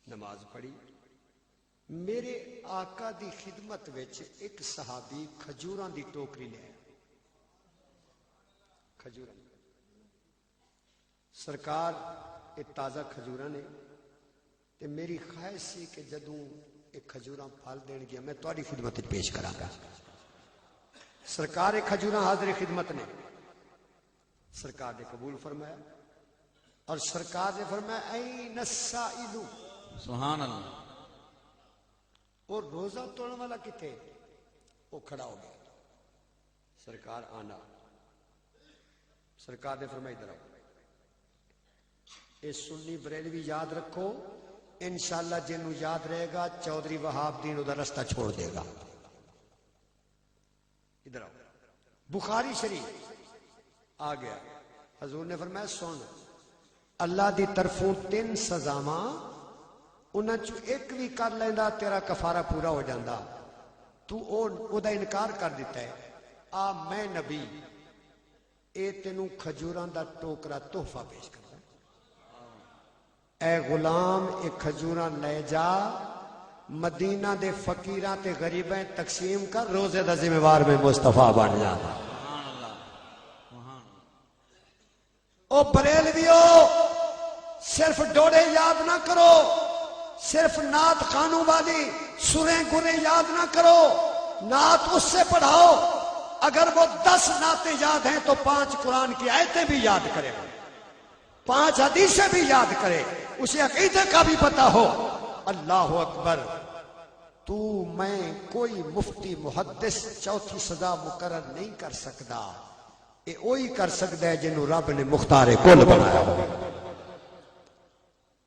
نماز پڑھی۔ میرے آقا دی خدمت وچ ایک صحابی کھجوراں دی ٹوکری لے آیا۔ کھجوراں سرکار یہ تازہ کھجوراں نے، تے میری خواہش سی کہ جدوں ایک کھجوراں پھل دین گیا میں تہاڈی خدمت وچ پیش کراں گا۔ سرکار ایک کھجوراں حاضر خدمت نے، سرکار نے قبول فرمایا، اور سرکار نے فرمایا این السائل، سبحان اللہ۔ وہ روزہ توڑنے والا کتے؟ وہ کھڑا ہو گیا۔ سرکار آنا، سرکار نے فرمایا ادھر آؤ، اے سنی بریلوی یاد رکھو، انشاءاللہ جنوں یاد رہے گا چودھری وہاب دین ادھر رستہ چھوڑ دے گا۔ ادھر آؤ، بخاری شریف آ گیا۔ حضور نے فرمایا سن، اللہ دی طرفوں 3 سزاواں انہاں چوں ایک بھی کر لیندا تیرا کفارہ پورا ہو جاندا. تو او دا انکار کر دیتا ہے. آ میں نبی اے تینوں کھجوراں دا ٹوکرا تحفہ پیش کردا. اے غلام اے کھجوراں لے جا مدینہ دے فقیراں تے غریباں تقسیم کر, روزے دا ذمہ وار میں مصطفیٰ بن جا. او بریلویو صرف ڈوڑے یاد نہ کرو, صرف نعت خانوں والی سریں گریں یاد نہ کرو, نعت اس سے پڑھاؤ اگر وہ 10 نعتیں یاد ہیں تو 5 قرآن کی آیتیں بھی یاد کرے, 5 حدیثیں بھی یاد کرے, اسے عقیدے کا بھی پتہ ہو. اللہ اکبر. تو میں کوئی مفتی محدث چوتھی سزا مقرر نہیں کر سکتا, یہ وہی کر سکتا ہے جنہوں رب نے مختار کل بنایا ہو.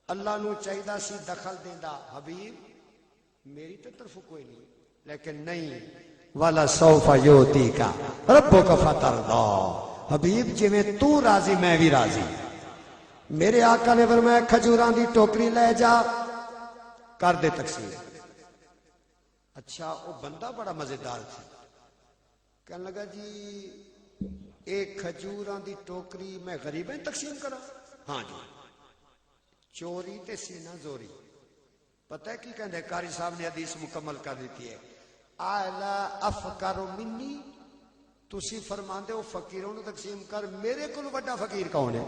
اللہ نو چاہیدہ سی دخل دیندا, حبیب میری تو طرف کوئی نہیں, لیکن نہیں, والا سوف یوتی کا ربو کا فترضا. حبیب جی میں تو راضی میں بھی راضی. میرے آقا نے فرمایا کھجوراں دی ٹوکری لے جا کر دے تقسیم. اچھا وہ بندہ بڑا مزیدار تھی, کہنے لگا جی ایک کھجوراں دی ٹوکری میں غریبیں تقسیم کرا. ہاں جی, چوری تے سینہ زوری. پتہ ہے کی کہندے قاری صاحب نے حدیث مکمل کر دیتی ہے. اعلی افقر منی, تسی فرماندے ہو فقیروں نو تقسیم کر, میرے کول بڑا فقیر کون ہے؟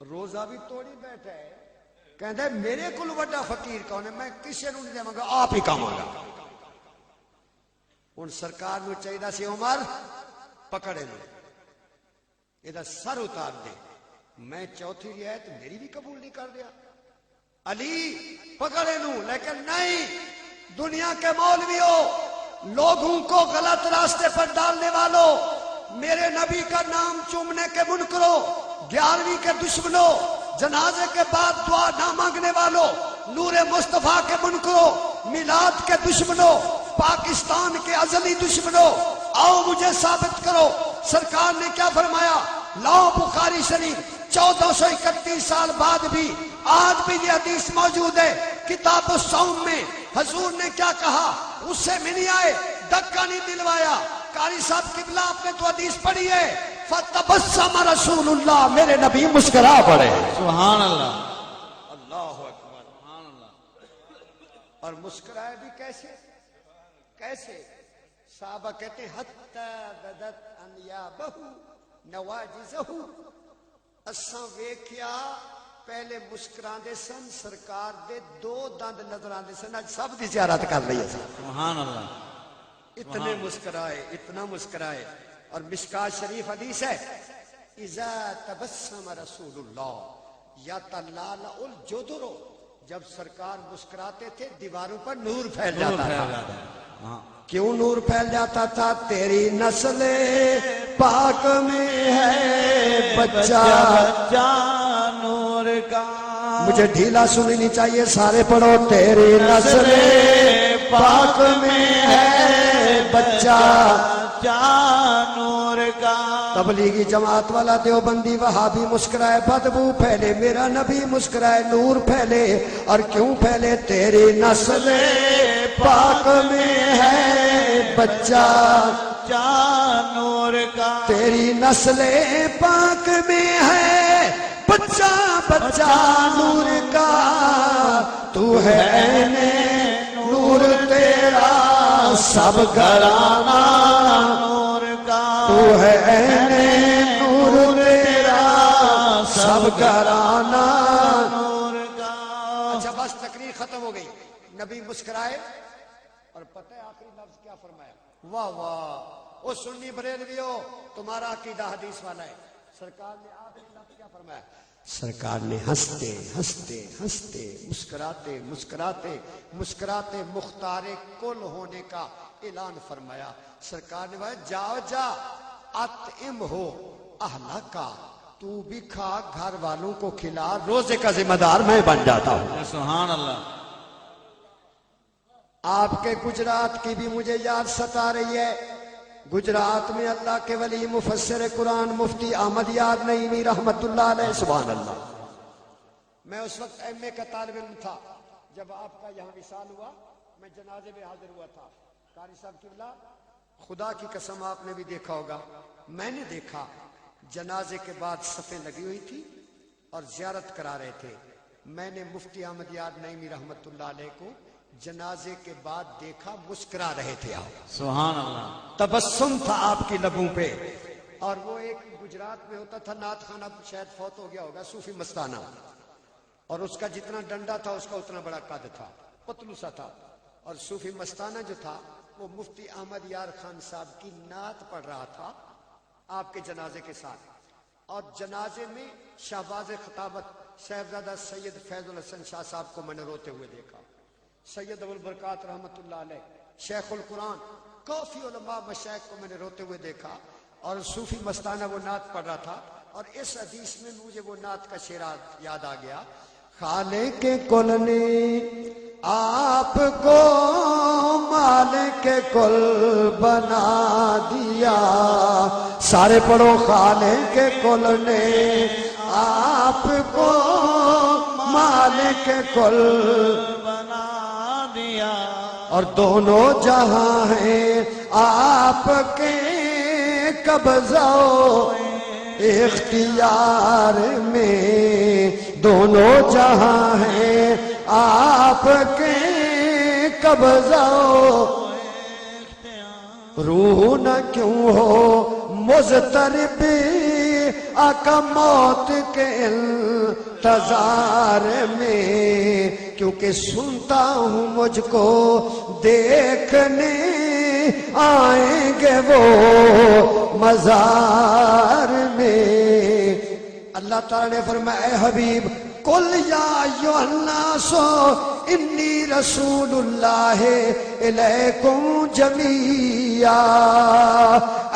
روزہ بھی توڑی بیٹھا ہے, کہندے میرے کول بڑا فقیر کون ہے؟ میں کسے نو نہیں دیواں گا, آپ ہی کھاواں گا. ہن سرکار نو چاہیدا سی عمر پکڑے نو یہ سر اتار دے. میں چوتھی رعایت میری بھی قبول نہیں کر دیا. علی پکڑے نو, لیکن نہیں, دنیا کے مولویوں, لوگوں کو غلط راستے پر ڈالنے والوں, میرے نبی کا نام چومنے کے منکروں, 11ویں کے دشمنوں, جنازے کے بعد دعا نہ مانگنے والوں, نور مصطفیٰ کے منکروں, میلاد کے دشمنوں, پاکستان کے ازلی دشمنوں, آؤ مجھے ثابت کرو سرکار نے کیا فرمایا. لاؤ بخاری شریف 1431 سال بعد بھی آج بھی یہ حدیث موجود ہے کتاب الصوم میں. حضور نے کیا کہا, اس سے میں نہیں آئے, دھکا نہیں دلوایا. قاری صاحب قبلہ آپ نے تو حدیث پڑھی ہے, فتبسم رسول اللہ, میرے نبی مسکرا پڑے. سبحان اللہ. اللہ اکبر. سبحان اللہ. اور مسکرائے بھی کیسے کیسے؟ صحابہ کہتے ہیں حتی بدت انیابہ نواجزہ, اساں ویکھیا پہلے مسکراندے سن, سرکار دے 2 دند نظر آندے سن, اج سب دی زیارت کر لئی ہے. سبحان اللہ. اتنے مسکرائے, اتنا مسکرائے. اور مشکات شریف حدیث ہے, اذا تبسم رسول اللہ یتلالأ الجدر, جب سرکار مسکراتے تھے دیواروں پر نور پھیل جاتا تھا. کیوں نور پھیل جاتا تھا؟ تیری نسل پاک میں ہے بچہ نور کا. مجھے ڈھیلا سننی چاہیے, سارے پڑھو. تیری نسل پاک میں ہے بچہ نور کا. تبلیغی جماعت والا دیوبندی وہابی مسکرائے, بدبو پھیلے, میرا نبی مسکرائے, نور پھیلے. اور کیوں پھیلے؟ تیری نسل پاک میں ہے بچہ نور کا. تیری نسل پاک میں ہے بچہ بچہ نور کا. تو ہے عین نور تیرا سب گھرانہ نور کا. تو ہے عین نور تیرا سب گھرانہ نور کا. اچھا بس تقریر ختم ہو گئی. نبی مسکرائے اور پتہ ہے آخری لفظ کیا فرمایا؟ واہ واہ, او سنی بریلویو تمہارا عقیدہ حدیث والا ہے. سرکار نے آخری لفظ کیا فرمایا؟ سرکار نے ہنستے ہنستے ہنستے مسکراتے مسکراتے مسکراتے مختار کل ہونے کا اعلان فرمایا. سرکار نے فرمایا جاؤ جا اطعم ہو اہلہ کا, تو بھی کھا, گھر والوں کو کھلا, روزے کا ذمہ دار میں بن جاتا ہوں. سبحان اللہ. آپ کے گجرات کی بھی مجھے یاد ستا رہی ہے. گجرات میں اللہ کے ولی مفسر قرآن مفتی احمد یار نعیمی رحمت اللہ علیہ, سبحان اللہ, میں اس وقت ایم اے کا طالب علم تھا جب آپ کا یہاں وصال ہوا، میں جنازے میں حاضر ہوا تھا۔ قاری صاحب قبلہ، خدا کی قسم آپ نے بھی دیکھا ہوگا، میں نے دیکھا جنازے کے بعد صفیں لگی ہوئی تھی اور زیارت کرا رہے تھے۔ میں نے مفتی احمد یار نعیمی رحمت اللہ علیہ کو جنازے کے بعد دیکھا، مسکرا رہے تھے آپ، سبحان اللہ، تبسم تھا آپ کی لبوں پہ۔ اور وہ ایک گجرات میں ہوتا تھا نعت خانہ، شاید فوت ہو گیا ہوگا، صوفی مستانہ، اور اس کا جتنا ڈنڈا تھا اس کا اتنا بڑا قد تھا، پتلو سا تھا۔ اور صوفی مستانہ جو تھا وہ مفتی احمد یار خان صاحب کی نعت پڑھ رہا تھا آپ کے جنازے کے ساتھ۔ اور جنازے میں شہباز خطابت صاحبزادہ سید فیض الحسن شاہ صاحب کو میں نے روتے ہوئے دیکھا، سید ابو البرکات رحمت اللہ علیہ، شیخ القرآن، کافی علماء مشائخ کو میں نے روتے ہوئے دیکھا، اور صوفی مستانہ وہ نعت پڑھ رہا تھا۔ اور اس حدیث میں مجھے وہ نعت کا شعر یاد آ گیا، خالق کل نے آپ کو مالک کل بنا دیا، سارے پڑھو، خالق کل نے آپ کو مالک کل بنا دیا، اور دونوں جہاں ہیں آپ کے قبضہ و اختیار میں، دونوں جہاں ہیں آپ کے قبضہ و روح نہ کیوں ہو مضطرب آقا موت کے انتظار میں، کیونکہ سنتا ہوں مجھ کو دیکھنے آئیں گے وہ مزار میں۔ اللہ تعالیٰ نے فرمایا اے حبیب قل یا ایھا الناس انی رسول اللہ الیکم جمیعا،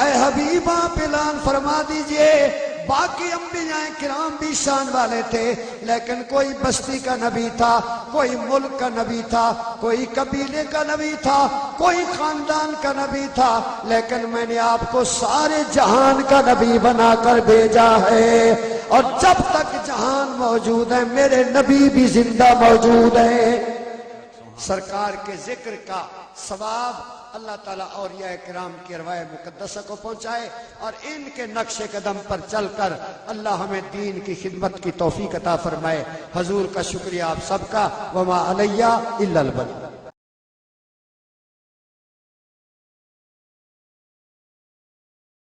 اے حبیب آپ اعلان فرما دیجئے باقی انبیاء کرام بھی شان والے تھے، لیکن کوئی بستی کا نبی تھا، کوئی ملک کا نبی تھا، کوئی قبیلے کا نبی تھا، کوئی خاندان کا نبی تھا، لیکن میں نے آپ کو سارے جہان کا نبی بنا کر بھیجا ہے، اور جب تک جہان موجود ہے میرے نبی بھی زندہ موجود ہیں۔ سرکار کے ذکر کا ثواب اللہ تعالیٰ اولیاء کرام کی ارواح مقدسہ کو پہنچائے، اور ان کے نقش قدم پر چل کر اللہ ہمیں دین کی خدمت کی توفیق عطا فرمائے۔ حضور کا شکریہ آپ سب کا، وما علیہ الا البلاغ۔